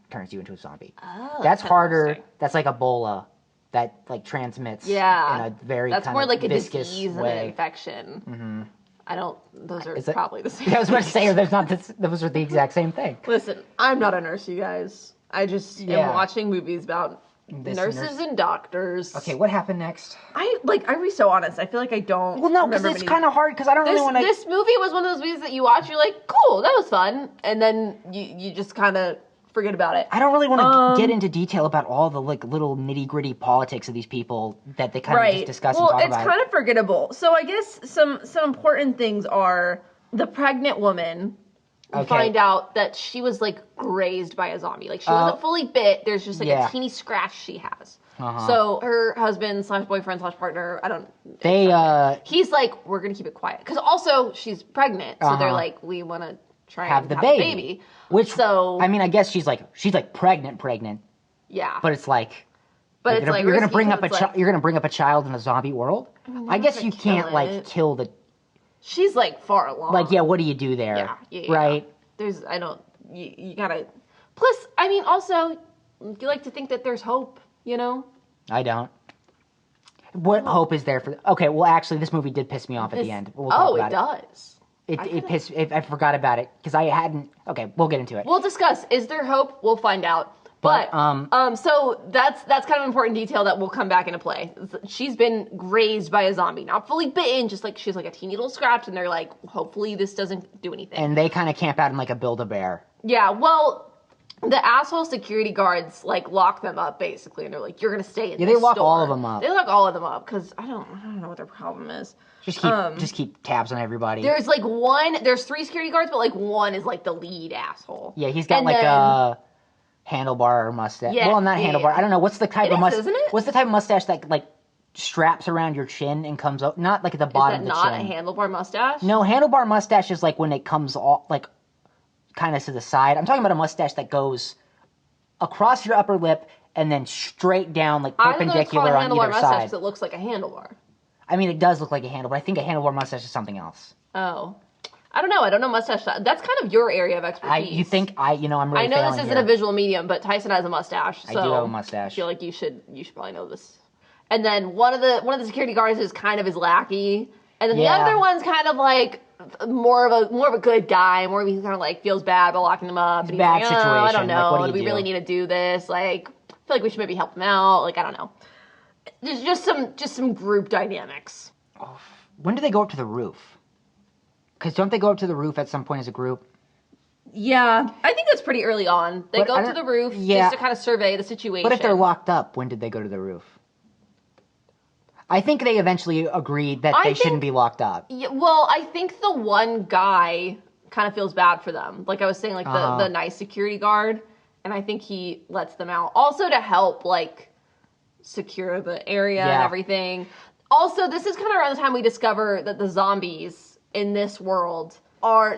turns you into a zombie. Oh, that's harder. That's like Ebola that like transmits in a very that's kind more of like a viscous disease way. And an infection. Mm-hmm. I don't. Those are probably the same. Yeah, I was about to say there's not. Those are the exact same thing. Listen, I'm not a nurse, you guys. I just am watching movies about Nurses and doctors. Okay, what happened next? I'd be so honest. I feel like I don't. Well, no, because it's kind of hard. Because I don't really want to. This movie was one of those movies that you watch, you're like, cool, that was fun, and then you just kind of forget about it. I don't really want to get into detail about all the like little nitty gritty politics of these people that they kind of just discuss and talk about. Well, it's kind of forgettable. So I guess some important things are the pregnant woman. You find out that she was like grazed by a zombie. Like she wasn't fully bit. There's just like a teeny scratch she has. So her husband / boyfriend / partner, he's like, we're gonna keep it quiet because also she's pregnant. So they're like, we want to try and have the baby. Which I mean, I guess she's like pregnant. Yeah. But it's like. But you're gonna bring up a child in a zombie world. I guess you can't like kill the. She's like far along. Like, yeah, what do you do there? Yeah. Right? You gotta. Plus, I mean, also, you like to think that there's hope, you know? I don't. What hope is there for. Okay, well, actually, this movie did piss me off at the end. We'll talk about it does. I forgot about it because I hadn't. Okay, we'll get into it. We'll discuss. Is there hope? We'll find out. But so that's kind of an important detail that will come back into play. She's been grazed by a zombie, not fully bitten, just like she's like a teeny little scratch, and they're like, hopefully this doesn't do anything. And they kind of camp out in like a Build-A-Bear. Yeah, well, the asshole security guards like lock them up basically, and they're like, you're gonna stay in. Yeah, they lock all of them up. They lock all of them up because I don't know what their problem is. Just keep tabs on everybody. There's there's 3 security guards, but like one is like the lead asshole. Yeah, he's got a handlebar mustache. Yeah, well, not handlebar. Yeah. I don't know. What's the type of mustache? What's the type of mustache that like straps around your chin and comes up? Not like at the bottom of the chin. Is that not a handlebar mustache? No, handlebar mustache is like when it comes off, like kind of to the side. I'm talking about a mustache that goes across your upper lip and then straight down, like perpendicular on either side. Because it looks like a handlebar. I mean, it does look like a handlebar. I think a handlebar mustache is something else. Oh. I don't know mustache. That's kind of your area of expertise. I'm really I know this isn't a visual medium, but Tyson has a mustache. So I do have a mustache. I feel like you should probably know this. And then one of the security guards is kind of his lackey, and then the other one's kind of like more of a good guy. He kind of like feels bad about locking them up. And he's bad like, situation. I don't know. Like, what do we really need to do this? Like, I feel like we should maybe help them out. Like, I don't know. There's just some group dynamics. Oh, when do they go up to the roof? Because don't they go up to the roof at some point as a group? Yeah, I think that's pretty early on. They go up to the roof just to kind of survey the situation. But if they're locked up, when did they go to the roof? I think they eventually agreed that they shouldn't be locked up. Yeah, well, I think the one guy kind of feels bad for them. Like I was saying, like the nice security guard, and I think he lets them out. Also to help, like, secure the area and everything. Also, this is kind of around the time we discover that the zombies in this world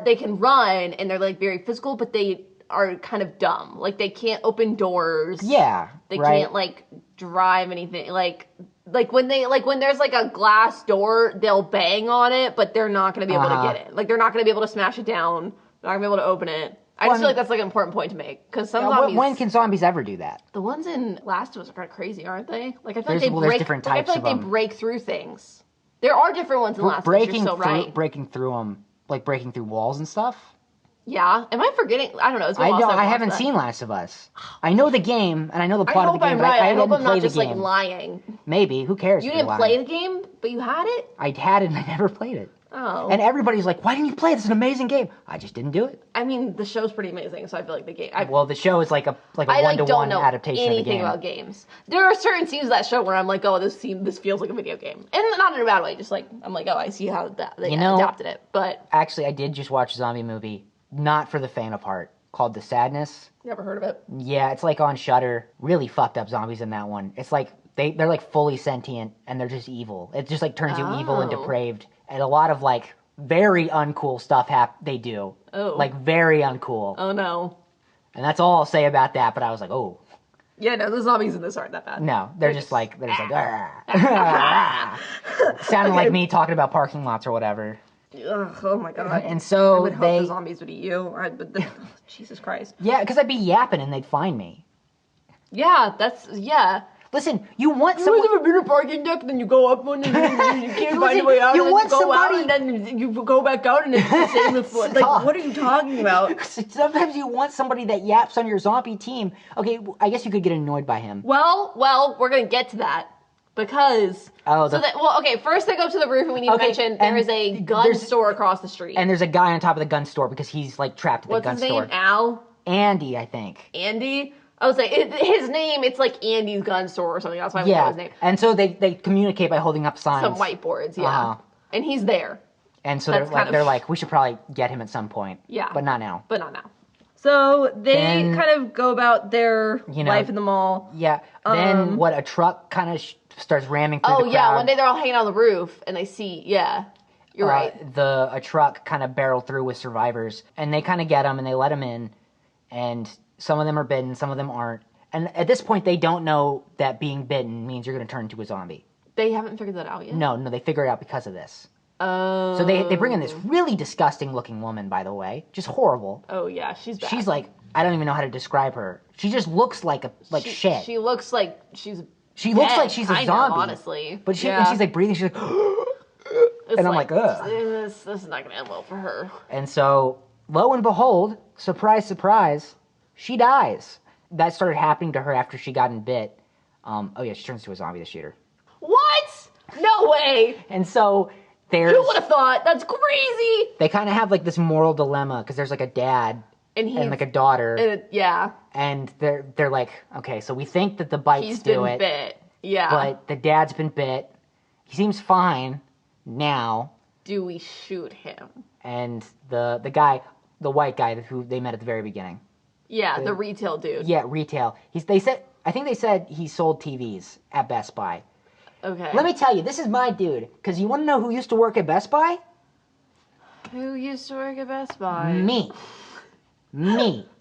they can run and they're like very physical, but they are kind of dumb. Like they can't open doors. Yeah. They can't like drive anything. Like when there's like a glass door, they'll bang on it, but they're not going to be able to get it. Like they're not going to be able to smash it down. They're not going to be able to open it. I just feel like that's like an important point to make because some zombies. When can zombies ever do that? The ones in Last of Us are kind of crazy, aren't they? Like I feel there's different types I feel like they break through things. There are different ones in Last of Us. You're so right. Breaking through them, like breaking through walls and stuff. Yeah. Am I forgetting? I don't know. It's been I haven't seen Last of Us. I know the game and I know the plot of the game. I hope I'm not just like lying. Maybe. Who cares? You didn't play the game, but you had it? I had it and I never played it. Oh. And everybody's like, why didn't you play it? It's an amazing game. I just didn't do it. I mean, the show's pretty amazing, so I feel like the game... well, the show is like a one-to-one adaptation of the game. I don't know anything about games. There are certain scenes of that show where I'm like, oh, this feels like a video game. And not in a bad way, just like, I'm like, oh, I see how they adapted it. But actually, I did just watch a zombie movie, not for the faint of heart, called The Sadness. Never heard of it. Yeah, it's like on Shudder. Really fucked up zombies in that one. It's like, they're like fully sentient, and they're just evil. It just like turns you evil and depraved. And a lot of like... very uncool stuff they do. Oh. Like, very uncool. Oh, no. And that's all I'll say about that, but I was like, oh. Yeah, no, the zombies in this aren't that bad. No, they're just like, sounding like me talking about parking lots or whatever. Ugh, oh, my God. And so I would hope the zombies would eat you. Jesus Christ. Yeah, because I'd be yapping and they'd find me. Yeah, Listen, you want You someone... have a bigger parking deck, then you go up one, and then you can't find a way out, you and want then you go out, somebody- and then you go back out, and it's the same as... Like, Stop. what are you talking about? Sometimes you want somebody that yaps on your zombie team. Okay, I guess you could get annoyed by him. Well, we're gonna get to that. Because... first they go to the roof, and we need to mention there is a gun store across the street. And there's a guy on top of the gun store because he's, like, trapped at the gun store. What's his name? Al? Andy, I think. Andy? I was like, his name, it's like Andy's gun store or something. That's why I know his name. And so they communicate by holding up signs. Some whiteboards, yeah. And he's there. And so they're like, we should probably get him at some point. Yeah. But not now. So they kind of go about their life in the mall. Yeah. Then a truck kind of starts ramming through the crowd. Oh, yeah. One day they're all hanging on the roof and they see, you're right. A truck kind of barreled through with survivors. And they kind of get them and they let them in. And some of them are bitten, some of them aren't. And at this point, they don't know that being bitten means you're going to turn into a zombie. They haven't figured that out yet? No, they figure it out because of this. Oh. So they bring in this really disgusting looking woman, by the way. Just horrible. Oh, yeah, she's bad. She's like, I don't even know how to describe her. She just looks like shit. She looks like she's She looks like she's a zombie. Honestly. But and she's like breathing, she's like, and I'm like, ugh. This is not going to end well for her. And so, lo and behold, surprise, surprise, she dies. That started happening to her after she got bit. She turns into a zombie to shoot her. What? No way! And so there's... Who would have thought? That's crazy! They kind of have like this moral dilemma because there's like a dad and like a daughter. And they're like, okay, so we think that the bites do it. He's been bit. Yeah. But the dad's been bit. He seems fine now. Do we shoot him? And the guy, the white guy who they met at the very beginning. Yeah, the retail dude. Yeah, retail. I think they said he sold TVs at Best Buy. Okay. Let me tell you, this is my dude. Because you want to know who used to work at Best Buy? Who used to work at Best Buy? Me.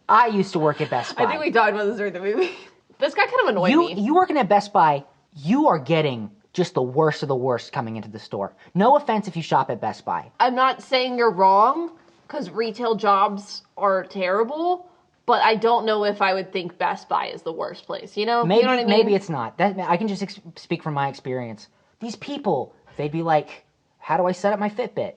I used to work at Best Buy. I think we talked about this during the movie. This guy kind of annoyed me. You working at Best Buy, you are getting just the worst of the worst coming into the store. No offense if you shop at Best Buy. I'm not saying you're wrong, because retail jobs are terrible. But I don't know if I would think Best Buy is the worst place, you know? Maybe, you know what I mean? Maybe it's not. I can just speak from my experience. These people, they'd be like, how do I set up my Fitbit?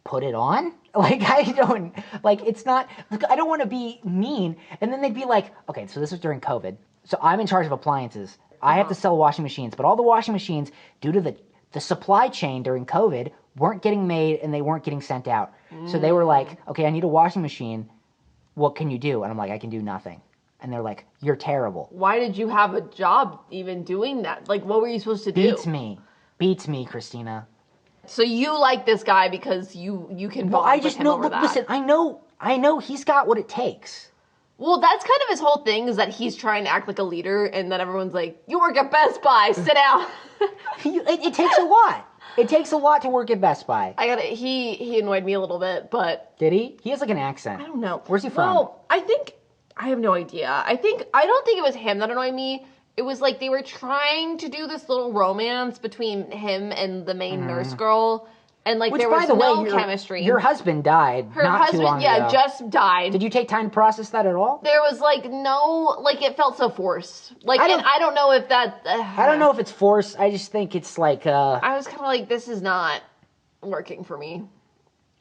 Put it on? It's not, I don't want to be mean. And then they'd be like, okay, so this was during COVID. So I'm in charge of appliances. I have to sell washing machines. But all the washing machines, due to the supply chain during COVID, weren't getting made and they weren't getting sent out. So they were like, okay, I need a washing machine. What can you do? And I'm like, I can do nothing. And they're like, you're terrible. Why did you have a job even doing that? Like, what were you supposed to do? Beats me, Christina. So you like this guy because you can bond with him over that. Listen, I know he's got what it takes. Well, that's kind of his whole thing, is that he's trying to act like a leader, and then everyone's like, you work at Best Buy, sit down. It takes a lot. It takes a lot to work at Best Buy. He annoyed me a little bit, but... Did he? He has like an accent. I don't know. Where's he from? Well, I have no idea. I don't think it was him that annoyed me. It was like they were trying to do this little romance between him and the main nurse girl. And like there was no chemistry. Your husband died too long ago. Just died. Did you take time to process that at all? There was it felt so forced. I don't know if that... I don't know if it's forced. I just think it's like... I was kind of like, this is not working for me.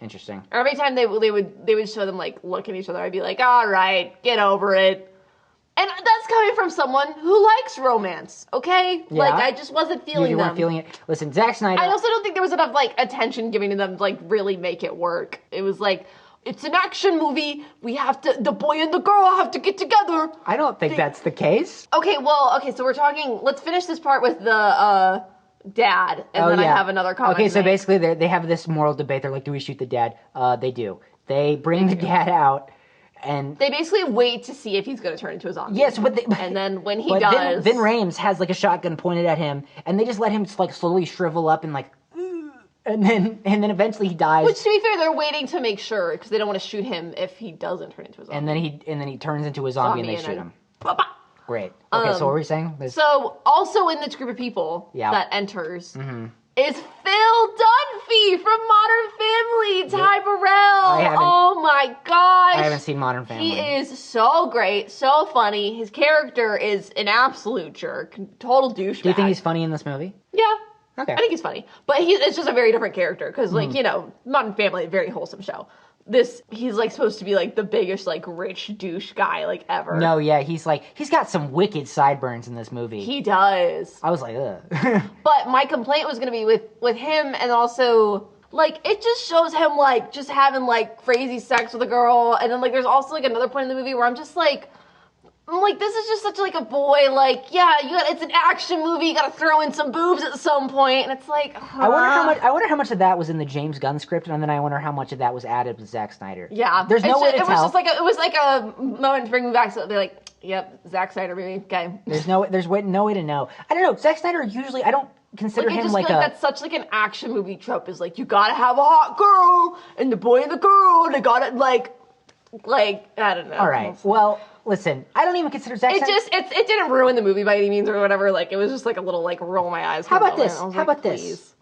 Interesting. Every time they would show them like look at each other, I'd be like, all right, get over it. And that's coming from someone who likes romance, okay? Yeah. I just wasn't feeling them. You weren't feeling it. Listen, Zack Snyder... I also don't think there was enough, attention given to them to, really make it work. It was it's an action movie. The boy and the girl have to get together. I don't think that's the case. Okay, so we're talking... Let's finish this part with the, dad, and then I have another comment. Okay, so basically they have this moral debate. They're like, do we shoot the dad? They do. They bring the dad out... And they basically wait to see if he's going to turn into a zombie. Yes, and then when he does, Vin Rames has a shotgun pointed at him, and they just let him slowly shrivel up and and then eventually he dies. Which, to be fair, they're waiting to make sure because they don't want to shoot him if he doesn't turn into a zombie. And then he turns into a zombie and they shoot him. Great. Okay, so what were you saying? So also in this group of people that enters is Phil Ralphie from Modern Family, Ty Burrell. Oh my gosh. I haven't seen Modern Family. He is so great, so funny. His character is an absolute jerk, total douchebag. Do you think he's funny in this movie? Yeah. Okay. I think he's funny. But it's just a very different character, because, like, you know, Modern Family, very wholesome show. He's, like, supposed to be, like, the biggest, like, rich douche guy, like, ever. No, yeah, he's got some wicked sideburns in this movie. He does. I was like, ugh. But my complaint was going to be with him, and also, like, it just shows him, like, just having, like, crazy sex with a girl, and then, like, there's also, like, another point in the movie where I'm like, this is just such, like, a boy, like, yeah, it's an action movie, you gotta throw in some boobs at some point, and it's like, I wonder how much of that was in the James Gunn script, and then I wonder how much of that was added with Zack Snyder. Yeah. There's no way to tell. It was like a moment to bring me back, so they're like, yep, Zack Snyder movie, okay. There's no way to know. I don't know, Zack Snyder usually, I don't consider him like that's such, like, an action movie trope, is, like, you gotta have a hot girl, and the boy and the girl, and they gotta, like, I don't know. All right, well, listen, I don't even consider Zack Snyder... It didn't ruin the movie by any means or whatever. Like, it was just like a little, like, roll my eyes. How about this?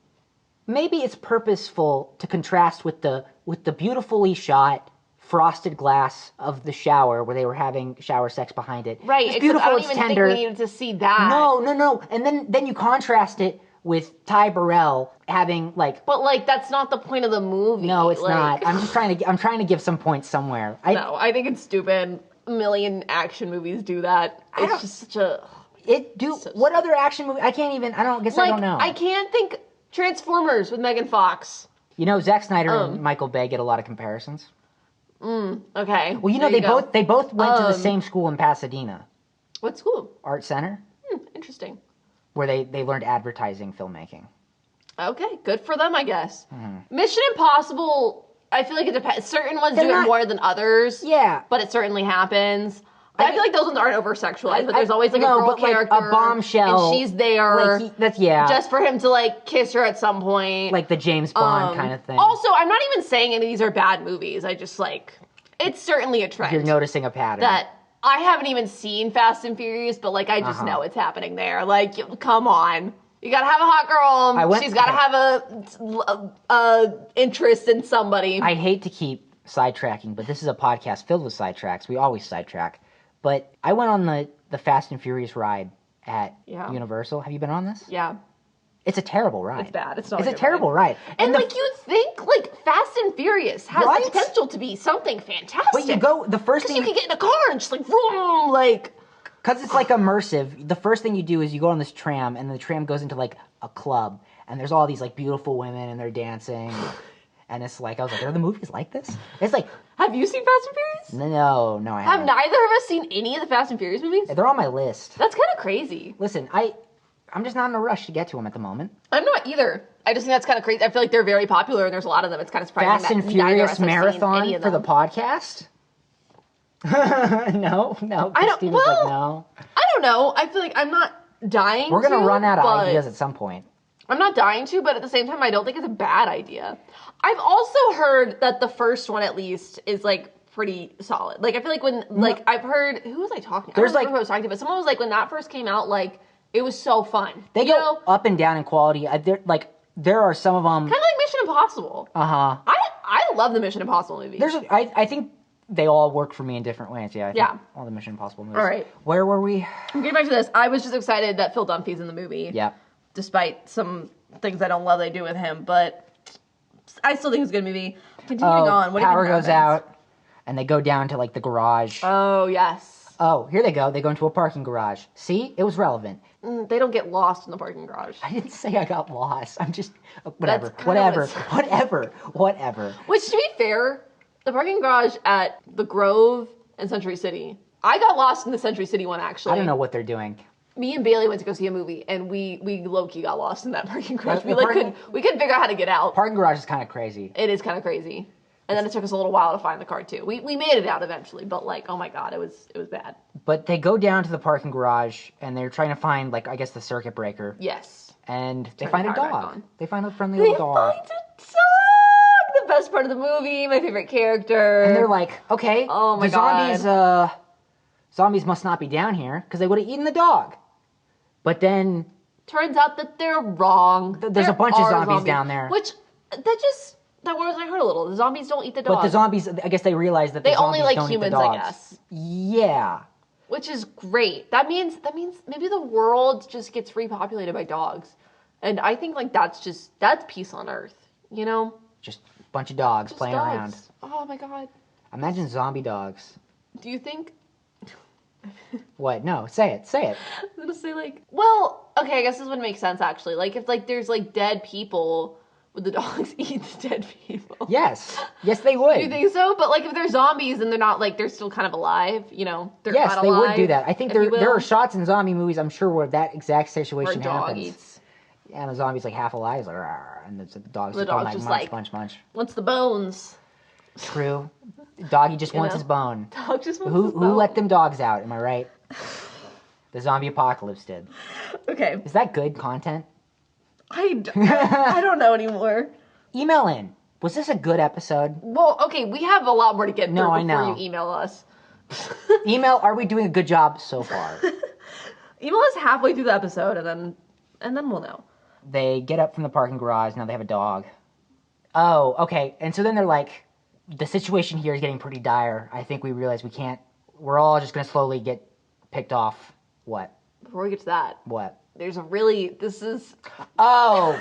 Maybe it's purposeful to contrast with the beautifully shot frosted glass of the shower where they were having shower sex behind it. Right. It's beautiful, I don't it's even tender. think we needed to see that. No. And then you contrast it with Ty Burrell having, like... But, like, that's not the point of the movie. No, it's not. I'm trying to give some points somewhere. I think it's stupid. A million action movies do that. It's just such a... What other action movie? I don't know. I can't think... Transformers with Megan Fox. You know, Zack Snyder and Michael Bay get a lot of comparisons. Okay. Well, you know, they both went to the same school in Pasadena. What school? Art Center. Interesting. Where they learned advertising filmmaking. Okay, good for them, I guess. Mm-hmm. Mission Impossible, I feel like it depends. Certain ones do it more than others. Yeah. But it certainly happens. I feel like those ones aren't over-sexualized, but there's always, like, a girl character. Like a bombshell. And she's there. Just for him to, like, kiss her at some point. Like the James Bond kind of thing. Also, I'm not even saying any of these are bad movies. I just, like, it's certainly a trend. You're noticing a pattern. That I haven't even seen Fast and Furious, but, like, I just know it's happening there. Like, come on. You gotta have a hot girl. She's gotta have a interest in somebody. I hate to keep sidetracking, but this is a podcast filled with sidetracks. We always sidetrack. But I went on the Fast and Furious ride at Universal. Have you been on this? Yeah. It's a terrible ride. It's bad. It's not. It's a terrible ride. And like, you'd think, like, Fast and Furious has the potential to be something fantastic. But you go, the first thing... you can get in a car and just, like, vroom, like... Because it's, like, immersive. The first thing you do is you go on this tram, and the tram goes into, like, a club. And there's all these, like, beautiful women, and they're dancing. And it's like, I was like, are the movies like this? It's like... Have you seen Fast and Furious? No, I haven't. Have neither of us seen any of the Fast and Furious movies? They're on my list. That's kind of crazy. Listen, I'm just not in a rush to get to them at the moment. I'm not either. I just think that's kind of crazy. I feel like they're very popular, and there's a lot of them. It's kind of surprising Fast and Furious marathon for the podcast? No. Christine was like, no. I don't know. I feel like I'm not dying We're going to run out of ideas at some point. I'm not dying to, but at the same time, I don't think it's a bad idea. I've also heard that the first one, at least, is, like, pretty solid. Like, I feel like when, like, I've heard, who was I talking to? I don't remember who I was talking to, but someone was like, when that first came out, like, it was so fun. They go up and down in quality. There are some of them... Kind of like Mission Impossible. Uh-huh. I love the Mission Impossible movies. I think they all work for me in different ways. Yeah, I think all the Mission Impossible movies. All right. Where were we? Getting back to this, I was just excited that Phil Dunphy's in the movie. Yeah. Despite some things I don't love they do with him, but I still think it's a good movie. Continuing on, what power goes out, and they go down to, like, the garage. Oh, yes. Oh, here they go. They go into a parking garage. See? It was relevant. They don't get lost in the parking garage. I didn't say I got lost. I'm just... Whatever. Which, to be fair, the parking garage at the Grove and Century City, I got lost in the Century City one, actually. I don't know what they're doing. Me and Bailey went to go see a movie, and we low-key got lost in that parking garage. We couldn't figure out how to get out. Parking garage is kind of crazy. It is kind of crazy. And then it took us a little while to find the car, too. We made it out eventually, but, like, oh my god, it was bad. But they go down to the parking garage, and they're trying to find, like, I guess the circuit breaker. Yes. And they find a dog. They find a friendly little dog. They find a dog! The best part of the movie, my favorite character. And they're like, okay, oh my god. Zombies must not be down here, because they would have eaten the dog. But then... Turns out that they're wrong. There's a bunch of zombies down there. Which, That worries my heart a little. The zombies don't eat the dogs. But the zombies, I guess they realize that they the zombies only like don't humans, eat the dogs. I guess. Yeah. Which is great. That means maybe the world just gets repopulated by dogs. And I think like that's peace on Earth, you know? Just a bunch of dogs Just playing dogs. around. Oh my god. Imagine zombie dogs. Do you think What? No, say it. Say it. I was gonna say like, well, okay, I guess this would make sense actually. Like if like there's like dead people, would the dogs eat the dead people? Yes. Yes, they would. Do you think so? But like if they're zombies and they're not like they're still kind of alive, you know? They're Yes, not they alive, would do that. I think there are shots in zombie movies, I'm sure, where that exact where situation a dog happens. eats. And the zombie's like half alive, like, "Rawr," and the dog's The just going dog's like just munch, like- munch, munch. What's the bones? True. Doggy just wants know? his bone. Dog just wants Who his who bone. let them dogs out? Am I right? The zombie apocalypse did. Okay. Is that good content? I don't know anymore. Email in. Was this a good episode? Well, okay, we have a lot more to get through No, I before know. you email us. Email. Are we doing a good job so far? Email us halfway through the episode, and then we'll know. They get up from the parking garage. Now they have a dog. Oh, okay. And so then they're like, the situation here is getting pretty dire. I think we realize we can't. We're all just gonna slowly get picked off. What? Before we get to that, What? this is Oh,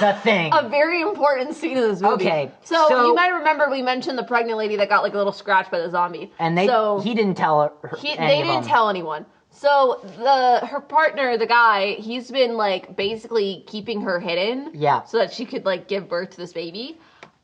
the thing. a very important scene in this movie. Okay, So so- you might remember we mentioned the pregnant lady that got like a little scratch by the zombie. And he didn't tell her. They didn't tell anyone. So her partner, the guy, he's been like basically keeping her hidden. Yeah. So that she could like give birth to this baby.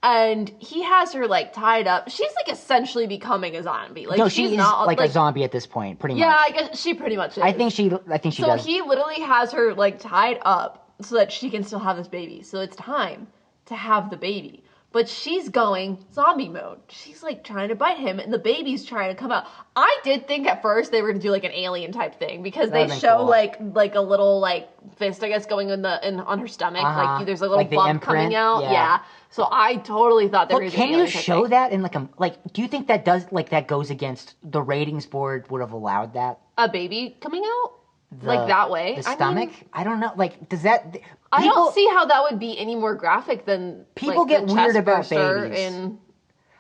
And he has her like tied up. She's like essentially becoming a zombie. Like No, she's she is not like a zombie at this point, pretty Yeah, much. I guess she pretty much is. I think she So does. he literally has her like tied up so that she can still have this baby. So it's time to have the baby. But she's going zombie mode. She's like trying to bite him, and the baby's trying to come out. I did think at first they were gonna do like an alien type thing because they That'd been show cool. like a little like fist, I guess, going on her stomach. Uh-huh. Like there's a little Like the bump coming imprint? out. Yeah. Yeah. So I totally thought they were But gonna do can an you alien type show thing. that in like? Do you think that that goes against the ratings board would have allowed that? A baby coming out like that way? The I stomach? mean, I don't know. Like, does that? I don't see how that would be any more graphic than People like, get the weird chest about burster babies. in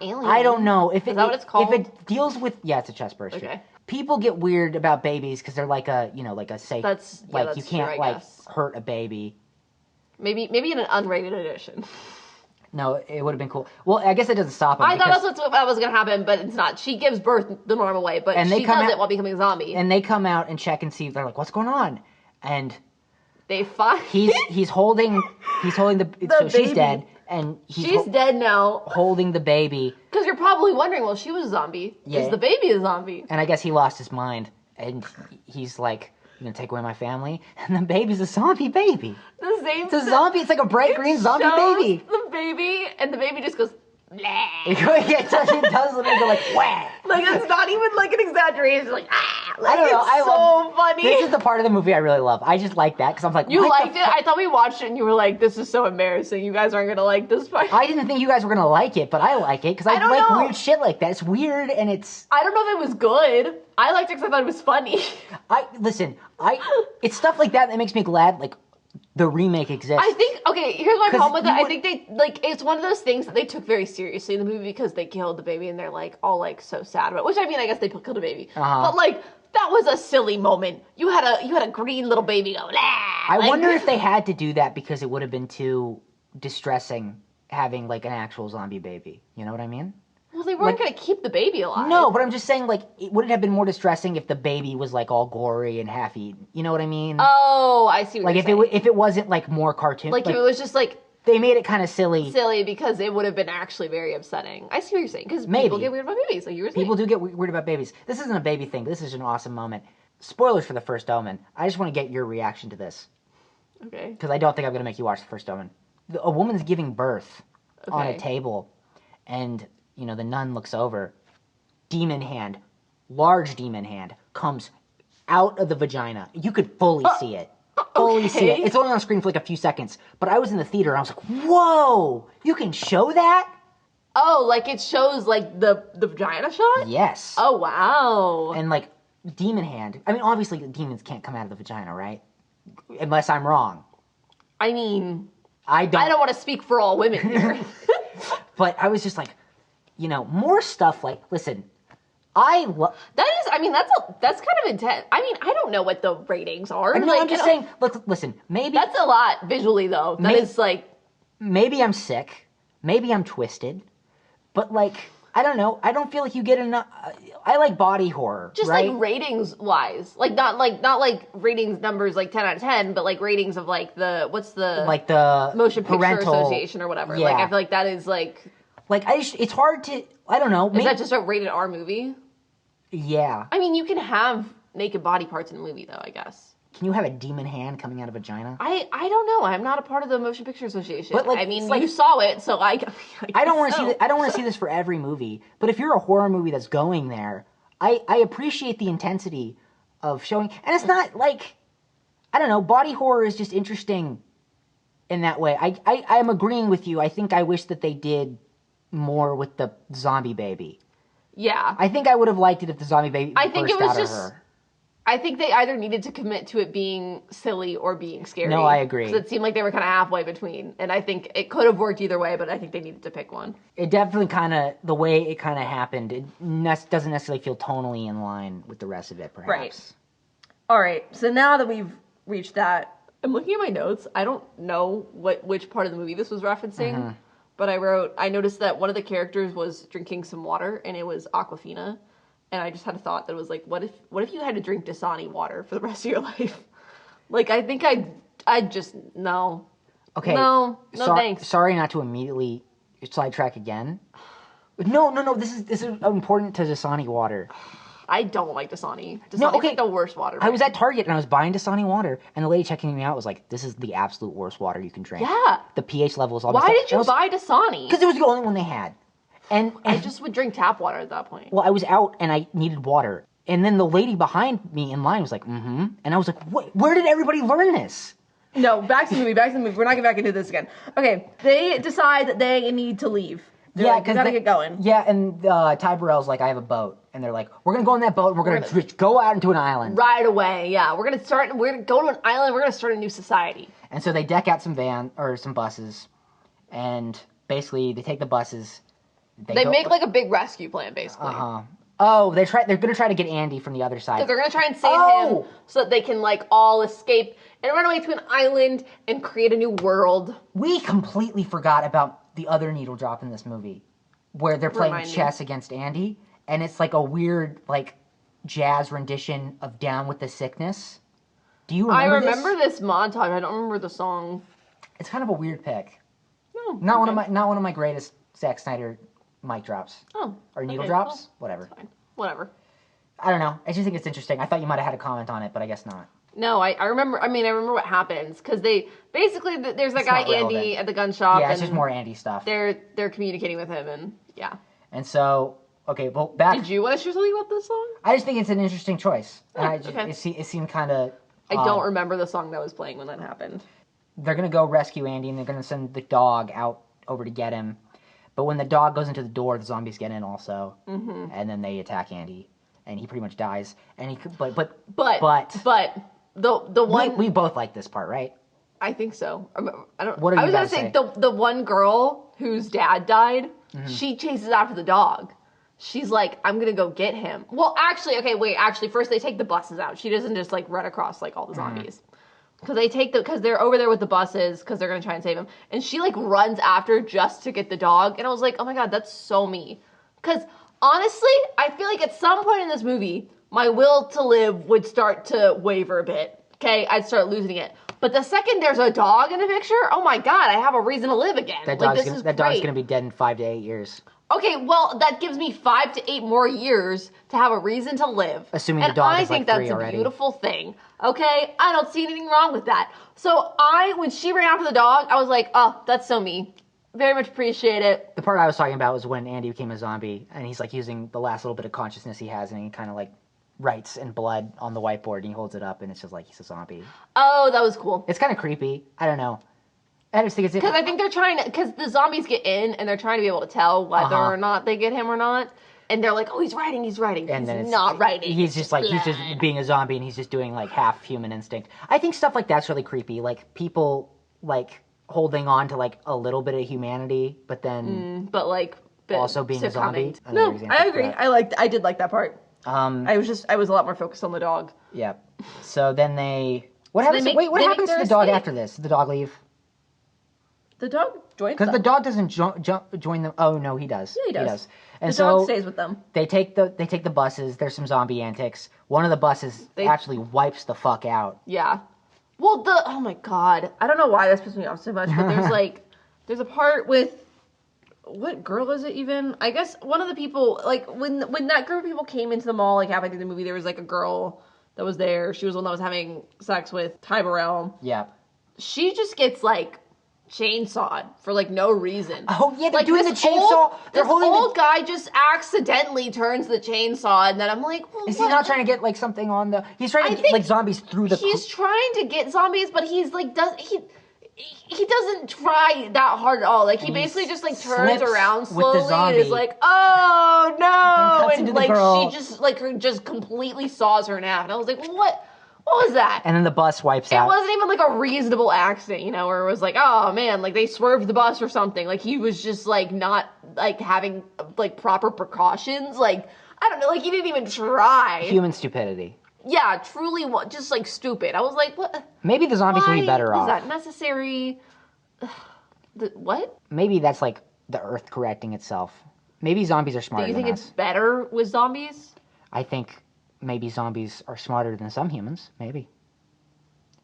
Alien. I don't know if Is that what it's called? If it deals with it's a chest burster. Okay. People get weird about babies because they're like a safe. That's you can't true, I like guess. hurt a baby. Maybe in an unrated edition. No, it would have been cool. Well, I guess it doesn't stop them. I thought that's what was going to happen, but it's not. She gives birth the normal way, but And they she come does out- it while becoming a zombie. and they come out and check and see. They're like, "What's going on?" And They find he's holding the so she's baby. dead and she's dead now. holding the baby, Because you're probably wondering, well, she was a zombie. Yeah. Is the baby a zombie? and I guess he lost his mind and he's like, "You're gonna take away my family?" And the baby's a zombie baby. The same. It's a zombie. It's like a bright green zombie baby. The baby, and the baby just goes. Blah. It does literally go like wah. Like it's not even like an exaggeration. It's like I don't know. It's I so love funny. This is the part of the movie I really love. I just like that because I'm like, You what the liked it? I thought we watched it and you were like, this is so embarrassing. You guys aren't going to like this part. I didn't think you guys were gonna like it, but I like it because I I don't like know. weird shit like that. It's weird and it's. I don't know if it was good. I liked it because I thought it was funny. It's stuff like that makes me glad. Like the remake exists. I think, okay, here's my 'Cause problem with you it. I would- think they, like, it's one of those things that they took very seriously in the movie because they killed the baby and they're, like, all, like, so sad about it. Which, I mean, I guess they killed a baby. Uh-huh. But, like, that was a silly moment. You had a green little baby go, I wonder if they had to do that because it would have been too distressing having like an actual zombie baby. You know what I mean? Well, they weren't going to keep the baby alive. No, but I'm just saying, like, would it have been more distressing if the baby was like all gory and half eaten? You know what I mean? Oh, I see what like you're saying. if it wasn't like more cartoon, Like, if it was just, like, they made it kind of silly. because it would have been actually very upsetting. I see what you're saying, because Maybe. people get weird about babies, like you were saying. People do get weird about babies. This isn't a baby thing. This is an awesome moment. Spoilers for the first Omen. I just want to get your reaction to this Okay. because I don't think I'm gonna make you watch the first Omen. A woman's giving birth on a Okay. table, and the nun looks over. Demon hand, large demon hand, comes out of the vagina. You could fully see it. Fully see it. okay. It's only on screen for like a few seconds, but I was in the theater and I was like, "Whoa! You can show that?" Oh, like it shows like the vagina shot? Yes. Oh, wow. And like demon hand. I mean, obviously demons can't come out of the vagina, right? Unless I'm wrong. I mean, I don't want to speak for all women here. But I was just like, more stuff like, listen, that's kind of intense. I mean, I don't know what the ratings are. No, I'm just saying, look, listen, maybe... That's a lot visually, though. That is like... Maybe I'm sick. Maybe I'm twisted. But, like, I don't know. I don't feel like you get enough... I like body horror, just, right? like, ratings-wise. Like, not like ratings numbers, like, 10 out of 10, but, like, ratings of, like, what's the... Like, the Motion Picture parental... Association or whatever. Yeah. Like, I feel like that is, like... Like, it's hard to... I don't know. Is that just a rated R movie? Yeah. I mean, you can have naked body parts in a movie, though, I guess. Can you have a demon hand coming out of a vagina? I don't know. I'm not a part of the Motion Picture Association. But, like, I mean, like, you saw it, so I don't want to see. I don't want to see this for every movie. But if you're a horror movie that's going there, I appreciate the intensity of showing. And it's not like, I don't know. Body horror is just interesting in that way. I'm agreeing with you. I think I wish that they did more with the zombie baby. Yeah. I think I would have liked it if the zombie baby I think it was out just... of her. I think they either needed to commit to it being silly or being scary. No, I agree. Because it seemed like they were kind of halfway between. And I think it could have worked either way, but I think they needed to pick one. It definitely kind of, the way it kind of happened, it doesn't necessarily feel tonally in line with the rest of it, perhaps. Right. All right, so now that we've reached that, I'm looking at my notes. I don't know which part of the movie this was referencing, but I noticed that one of the characters was drinking some water, and it was Aquafina. And I just had a thought that was like, what if you had to drink Dasani water for the rest of your life? Like, I think I'd just, no. Okay. No, thanks. Sorry not to immediately sidetrack again. No, this is important to Dasani water. I don't like Dasani. No, okay. Like the worst water. I was at Target and I was buying Dasani water, and the lady checking me out was like, "This is the absolute worst water you can drink." Yeah. The pH level is all. Why did you buy Dasani? Because it was the only one they had. And I just would drink tap water at that point. Well, I was out and I needed water, and then the lady behind me in line was like, "Mm-hmm," and I was like, Where did everybody learn this?" No, back to the movie. We're not getting back into this again. Okay, they decide that they need to leave. They're like, gotta get going. Yeah, and Ty Burrell's like, "I have a boat," and they're like, "We're gonna go on that boat. And we're gonna go out into an island right away." Yeah, we're gonna go to an island. We're gonna start a new society. And so they deck out some buses, and basically they take the buses. They make like a big rescue plan, basically. Oh, they're gonna try to get Andy from the other side. Because they're gonna try and save him so that they can like all escape and run away to an island and create a new world. We completely forgot about the other needle drop in this movie, where they're playing chess against Andy, and it's like a weird like jazz rendition of "Down with the Sickness." Do you remember? I remember this montage. I don't remember the song. It's kind of a weird pick. No, not one of my greatest Zack Snyder mic drops. Oh, or needle drops. Well, whatever. Fine. Whatever. I don't know. I just think it's interesting. I thought you might have had a comment on it, but I guess not. No, I remember. I mean, I remember what happens because they basically there's that guy Andy at the gun shop. Yeah, it's just more Andy stuff. They're communicating with him, and yeah. And so, okay, well, back. Did you want to share something about this song? I just think it's an interesting choice, and okay. it seemed kind of. I don't remember the song that was playing when that happened. They're gonna go rescue Andy, and they're gonna send the dog out over to get him. But when the dog goes into the door, the zombies get in also, and then they attack Andy, and he pretty much dies. And he but the one we both like this part, right? I think so. I don't. What are you I was gonna say the one girl whose dad died. She chases after the dog. She's like, I'm gonna go get him. Well, actually, okay, wait. Actually, first they take the buses out. She doesn't just like run across like all the zombies. Because they're over there with the buses because they're gonna try and save him, and she like runs after just to get the dog, and I was like, oh my god, that's so me. Because honestly, I feel like at some point in this movie, my will to live would start to waver a bit. Okay, I'd start losing it. But the second there's a dog in the picture, oh my god, I have a reason to live again. That dog's gonna be dead in 5 to 8 years. Okay, well, that gives me 5 to 8 more years to have a reason to live. Assuming the dog is like 3 already. And I think that's a beautiful thing. Okay? I don't see anything wrong with that. So when she ran after the dog, I was like, oh, that's so me. Very much appreciate it. The part I was talking about was when Andy became a zombie, and he's like using the last little bit of consciousness he has, and he kind of like writes in blood on the whiteboard, and he holds it up, and it's just like he's a zombie. Oh, that was cool. It's kind of creepy. I don't know. I just think it's... Because I think they're trying to... Because the zombies get in, and they're trying to be able to tell whether or not they get him or not. And they're like, oh, he's writing. And then he's not writing. He's just like, he's just being a zombie, and he's just doing like half human instinct. I think stuff like that's really creepy. Like people, like holding on to like a little bit of humanity, but then but like also being a zombie. No, I agree. I did like that part. I was a lot more focused on the dog. Yeah. So then what happens to the dog after this? Did the dog leave? The dog joins because the dog doesn't join them. Oh no, he does. Yeah, he does. And the dog stays with them. They take the buses. There's some zombie antics. One of the buses actually wipes the fuck out. Yeah. Well, oh my god, I don't know why this pissed me off so much, but there's a part with, what girl is it even? I guess one of the people, like when that group of people came into the mall, like halfway through the movie, there was like a girl that was there. She was the one that was having sex with Ty Burrell. Yeah. She just gets like chainsawed for like no reason. Oh yeah, they're doing the chainsaw. This old guy just accidentally turns the chainsaw, and then I'm like, well, is he not trying to get like something on the? He's trying to get like zombies through the. He's trying to get zombies, but he's like he doesn't try that hard at all. Like he basically just like turns around slowly and is like, oh no, and like she just completely saws her in half. And I was like, what? What was that? And then the bus wipes out. It wasn't even like a reasonable accident, you know, where it was like, oh man, like they swerved the bus or something. Like he was just like not like having like proper precautions. Like, I don't know, like he didn't even try. Human stupidity. Yeah, truly just like stupid. I was like, what? Maybe the zombies would be better off. Is that necessary? What? Maybe that's like the Earth correcting itself. Maybe zombies are smarter than us. Do you think it's better with zombies? I think maybe zombies are smarter than some humans. Maybe.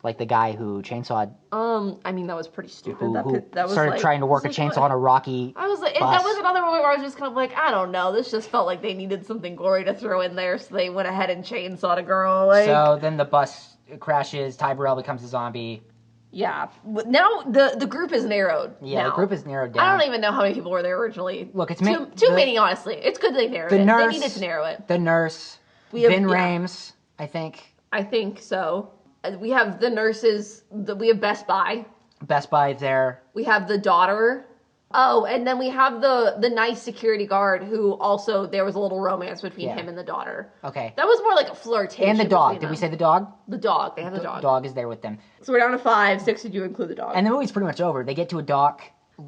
Like the guy who chainsawed. I mean, that was pretty stupid. Who that was started trying to work a chainsaw on a rocky. I was like, that was another one where I was just kind of like, I don't know. This just felt like they needed something gory to throw in there, so they went ahead and chainsawed a girl. Like, so then the bus crashes. Ty Burrell becomes a zombie. Yeah. Now the group is narrowed. Yeah, the group is narrowed down. I don't even know how many people were there originally. Look, it's too many, honestly. It's good they narrowed it. They needed to narrow it. The nurse. Vin Rames, I think. I think so. We have the nurses. We have Best Buy. Best Buy is there. We have the daughter. Oh, and then we have the nice security guard who also, there was a little romance between him and the daughter. Okay. That was more like a flirtation. And the dog. Did we say the dog? The dog. They have the dog. The dog is there with them. So we're down to 5. 6 did you include the dog. And the movie's pretty much over. They get to a dock.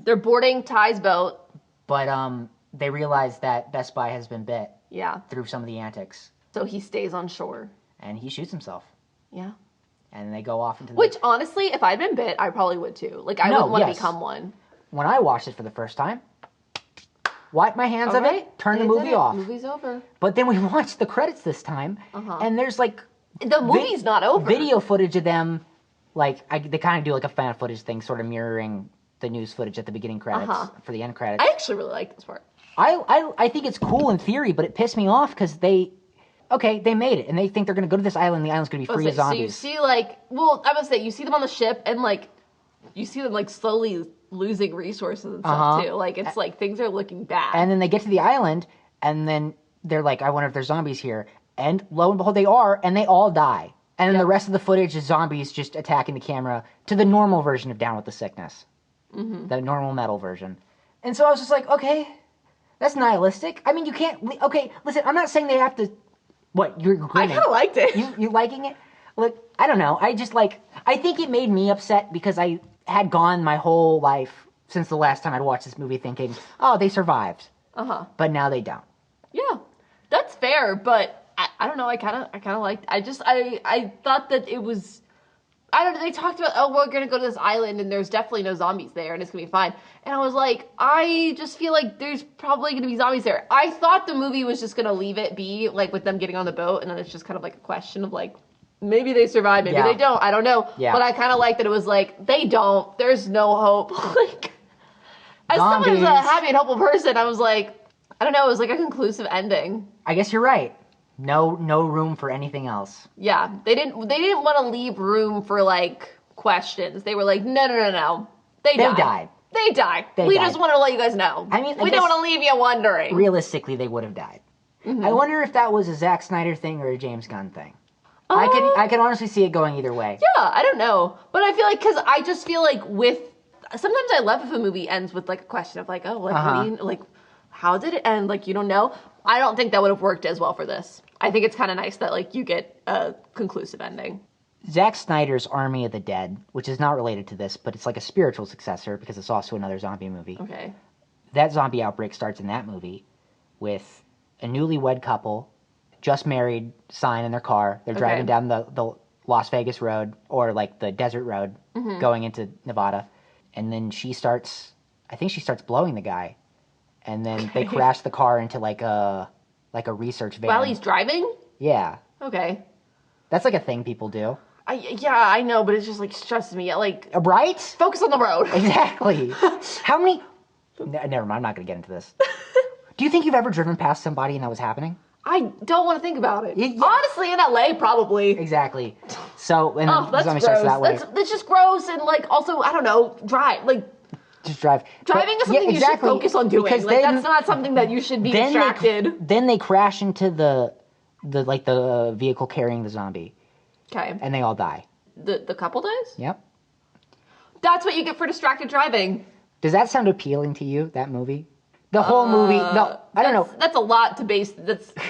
They're boarding Ty's boat. But they realize that Best Buy has been bit. Yeah. Through some of the antics. So he stays on shore. And he shoots himself. Yeah. And they go off into the... Which, honestly, if I'd been bit, I probably would too. Like, I wouldn't want to become one. When I watched it for the first time, wipe my hands of it, turn the movie off. Movie's over. But then we watched the credits this time, and there's like... The movie's not over. Video footage of them, like, they kind of do like a fan footage thing, sort of mirroring the news footage at the beginning credits for the end credits. I actually really like this part. I think it's cool in theory, but it pissed me off because they made it, and they think they're going to go to this island, and the island's going to be free of zombies. So you see, like, well, I must say, you see them on the ship, and, like, you see them, like, slowly losing resources and stuff, too. Like, it's like, things are looking bad. And then they get to the island, and then they're like, I wonder if there's zombies here. And lo and behold, they are, and they all die. And then the rest of the footage is zombies just attacking the camera to the normal version of Down with the Sickness. Mm-hmm. The normal metal version. And so I was just like, okay, that's nihilistic. I mean, you can't... Okay, listen, I'm not saying they have to... What, you're grinning? I kind of liked it. You liking it? Look, I don't know. I just like... I think it made me upset because I had gone my whole life since the last time I'd watched this movie thinking, oh, they survived. Uh-huh. But now they don't. Yeah, that's fair, but I don't know. I kind of liked... I thought that it was... I don't know, they talked about, oh, we're going to go to this island and there's definitely no zombies there and it's going to be fine. And I was like, I just feel like there's probably going to be zombies there. I thought the movie was just going to leave it be, like, with them getting on the boat, and then it's just kind of like a question of, like, maybe they survive, maybe they don't, I don't know. Yeah. But I kind of like that it was like, they don't, there's no hope. Like, as someone who's a happy and hopeful person, I was like, I don't know, it was like a conclusive ending. I guess you're right. No room for anything else. Yeah, they didn't want to leave room for, like, questions. They were like, no. They died. They died. We just want to let you guys know. I mean, we don't want to leave you wondering. Realistically, they would have died. Mm-hmm. I wonder if that was a Zack Snyder thing or a James Gunn thing. I could honestly see it going either way. Yeah, I don't know. But I feel like, because I just feel like sometimes I love if a movie ends with, like, a question of, like, oh, like, I mean, like, how did it end? Like, you don't know. I don't think that would have worked as well for this. I think it's kind of nice that, like, you get a conclusive ending. Zack Snyder's Army of the Dead, which is not related to this, but it's like a spiritual successor because it's also another zombie movie. Okay. That zombie outbreak starts in that movie with a newlywed couple, just married, sign in their car. They're driving down the Las Vegas road, or like the desert road, going into Nevada. And then she starts blowing the guy. And then they crash the car into like a research van. While he's driving? Yeah. Okay. That's like a thing people do. Yeah, I know, but it just like stresses me. Like, right? Focus on the road. Exactly. How many... Never mind, I'm not going to get into this. Do you think you've ever driven past somebody and that was happening? I don't want to think about it. Yeah. Honestly, in LA, probably. Exactly. So, and then that's zombie gross. starts that way. That's just gross, and like, also, I don't know, Just drive. Driving is something you should focus on doing. Because like, that's not something that you should be distracted. Then they crash into the vehicle carrying the zombie. Okay. And they all die. The couple dies? Yep. That's what you get for distracted driving. Does that sound appealing to you, that movie? The whole movie? No, I don't know. That's a lot to base.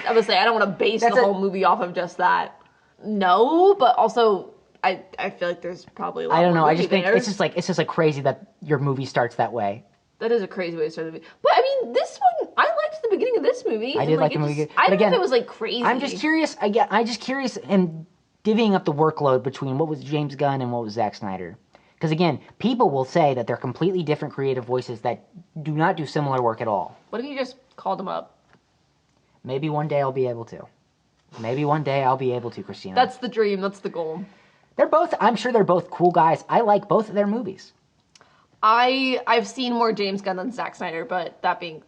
I would say I don't want to base the whole movie off of just that. No, but also I feel like there's probably a lot. I don't know. I just think it's just like crazy that your movie starts that way. That is a crazy way to start the movie. But I mean, this one, I liked the beginning of this movie. I did like the movie. I don't know if it was like crazy. I'm just curious. I'm just curious and divvying up the workload between what was James Gunn and what was Zack Snyder. Because again, people will say that they're completely different creative voices that do not do similar work at all. What if you just called them up? Maybe one day I'll be able to. Christina. That's the dream. That's the goal. I'm sure they're both cool guys. I like both of their movies. I've seen more James Gunn than Zack Snyder, but that being,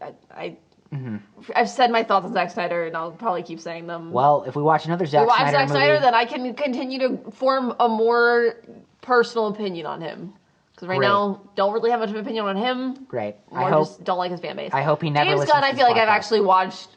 I've said my thoughts on Zack Snyder, and I'll probably keep saying them. Well, if we watch another Zack Snyder movie, then I can continue to form a more personal opinion on him. Because right now, don't really have much of an opinion on him. Great. I just don't like his fan base. I hope he never listens James Gunn, to I this feel like I've podcast. actually watched,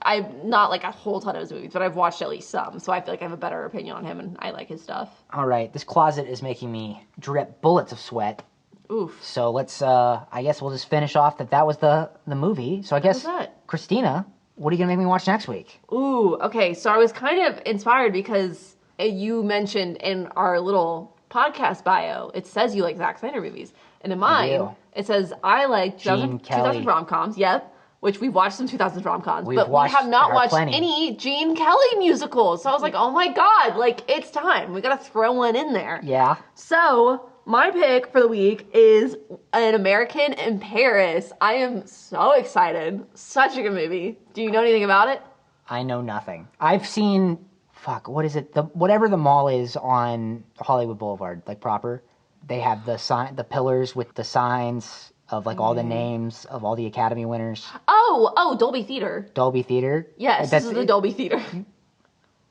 not like a whole ton of his movies, but I've watched at least some. So I feel like I have a better opinion on him, and I like his stuff. All right. This closet is making me drip bullets of sweat. Oof. So let's, I guess we'll just finish off that was the movie. So I guess, that? Christina, what are you going to make me watch next week? Ooh, okay. So I was kind of inspired because you mentioned in our little podcast bio, it says you like Zack Snyder movies. And in mine, it says I like 2000 rom-coms, yep, which we've watched some 2000s rom-coms, but we have not watched any Gene Kelly musicals. So I was like, oh my God, like, it's time. We got to throw one in there. Yeah. So my pick for the week is An American in Paris. I am so excited. Such a good movie. Do you know anything about it? I know nothing. I've seen, what is it? Whatever the mall is on Hollywood Boulevard, like proper. They have the pillars with the signs of like all the names of all the Academy winners. Oh, Dolby Theater. Dolby Theater? Yes, this is the Dolby Theater.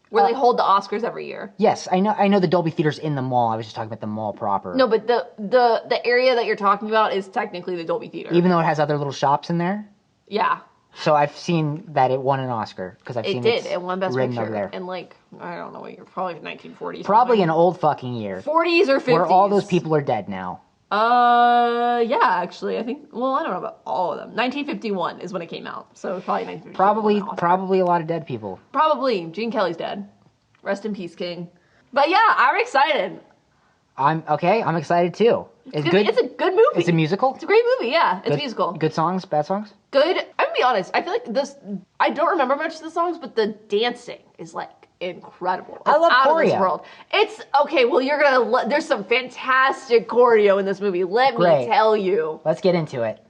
Where they hold the Oscars every year. Yes, I know the Dolby Theater's in the mall. I was just talking about the mall proper. No, but the area that you're talking about is technically the Dolby Theater. Even though it has other little shops in there? Yeah. So I've seen that it won an Oscar because I've seen it won Best written Picture over there. in like I don't know what year, probably 1940s. Probably an old fucking year. 40s or 50s. Where all those people are dead now. Yeah, actually, I think. Well, I don't know about all of them. 1951 is when it came out, so probably 1951. Probably a lot of dead people. Probably Gene Kelly's dead. Rest in peace, King. But yeah, I'm excited. I'm excited too. It's a good movie. It's a musical? It's a great movie, yeah. It's a musical. Good songs, bad songs? Good. I'm gonna be honest, I feel like I don't remember much of the songs, but the dancing is like incredible. I love out choreo. Of this world. It's okay, well there's some fantastic choreo in this movie. Let me tell you. Let's get into it.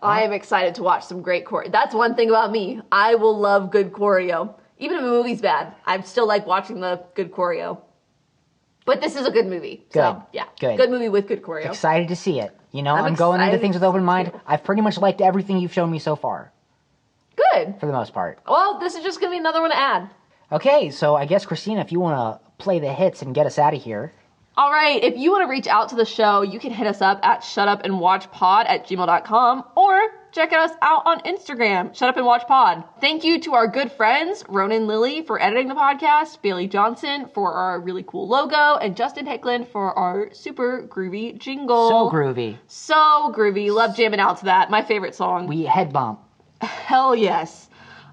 I am excited to watch some great choreo. That's one thing about me. I will love good choreo. Even if a movie's bad, I still like watching the good choreo. But this is a good movie. Good. So, yeah. Good. Good movie with good choreo. Excited to see it. You know, I'm going into things with open mind. I've pretty much liked everything you've shown me so far. Good. For the most part. Well, this is just going to be another one to add. Okay, so I guess, Christina, if you want to play the hits and get us out of here. All right, if you want to reach out to the show, you can hit us up at shutupandwatchpod@gmail.com or check us out on Instagram, shutupandwatchpod. Thank you to our good friends, Ronan Lilly for editing the podcast, Bailey Johnson for our really cool logo, and Justin Hicklin for our super groovy jingle. So groovy. So groovy. Love jamming out to that. My favorite song. We head bump. Hell yes.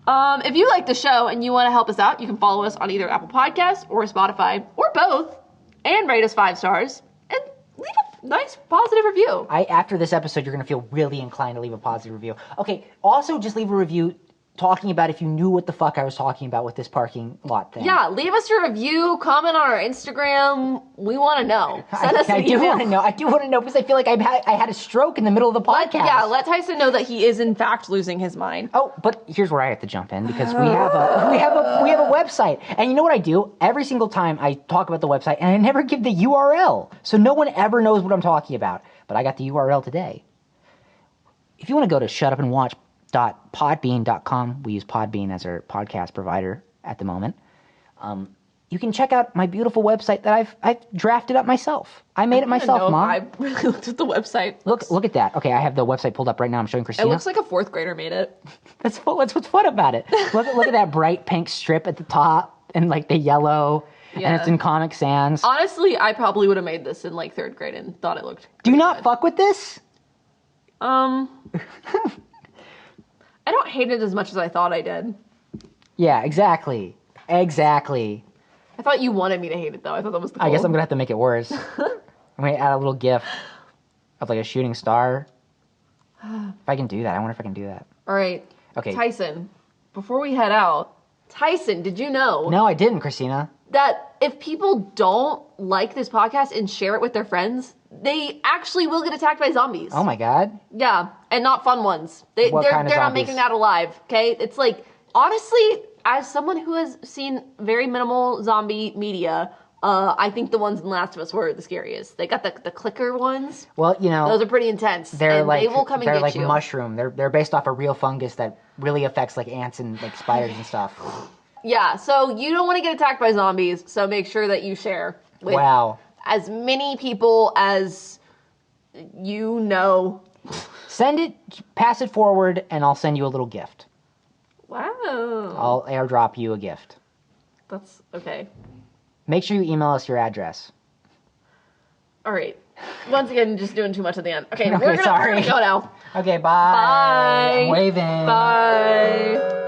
If you like the show and you want to help us out, you can follow us on either Apple Podcasts or Spotify or both. and rate us 5 stars and leave a nice positive review. After this episode, you're going to feel really inclined to leave a positive review. Okay, also just leave a review talking about if you knew what the fuck I was talking about with this parking lot thing. Yeah, leave us your review, comment on our Instagram. We want to know. Send us an email. I do want to know because I feel like I had a stroke in the middle of the podcast. Let Tyson know that he is in fact losing his mind. Oh, but here's where I have to jump in because we have a website. And you know what I do? Every single time I talk about the website and I never give the URL. So no one ever knows what I'm talking about. But I got the URL today. If you want to go to shutupandwatch.podbean.com, we use Podbean as our podcast provider at the moment. You can check out my beautiful website that I've drafted up myself. I made it myself, Mom. I really looked at the website. Look at that. Okay, I have the website pulled up right now. I'm showing Christina. It looks like a 4th grader made it. That's what's fun about it. Look at that bright pink strip at the top and like the yellow, and it's in Comic Sans. Honestly, I probably would have made this in like 3rd grade and thought it looked. Do you not fuck with this? I don't hate it as much as I thought I did. Yeah, exactly. I thought you wanted me to hate it, though. I thought that was the goal. I guess I'm going to have to make it worse. I'm going to add a little gif of like a shooting star. If I can do that. I wonder if I can do that. All right. Okay. Tyson, before we head out, Tyson, did you know? No, I didn't, Christina. That if people don't like this podcast and share it with their friends, they actually will get attacked by zombies. Oh my god. Yeah, and not fun ones. They're not making that alive, okay? It's like, honestly, as someone who has seen very minimal zombie media, I think the ones in Last of Us were the scariest. They got the clicker ones. Well, you know, those are pretty intense. They will come and get you. They're like mushroom. They're based off a real fungus that really affects like ants and like spiders and stuff. Yeah, so you don't want to get attacked by zombies, so make sure that you share with as many people as you know. Send it, pass it forward, and I'll send you a little gift. Wow. I'll airdrop you a gift. That's okay. Make sure you email us your address. All right. Once again, just doing too much at the end. Okay, we're gonna go now. Okay, bye. Bye. I'm waving. Bye.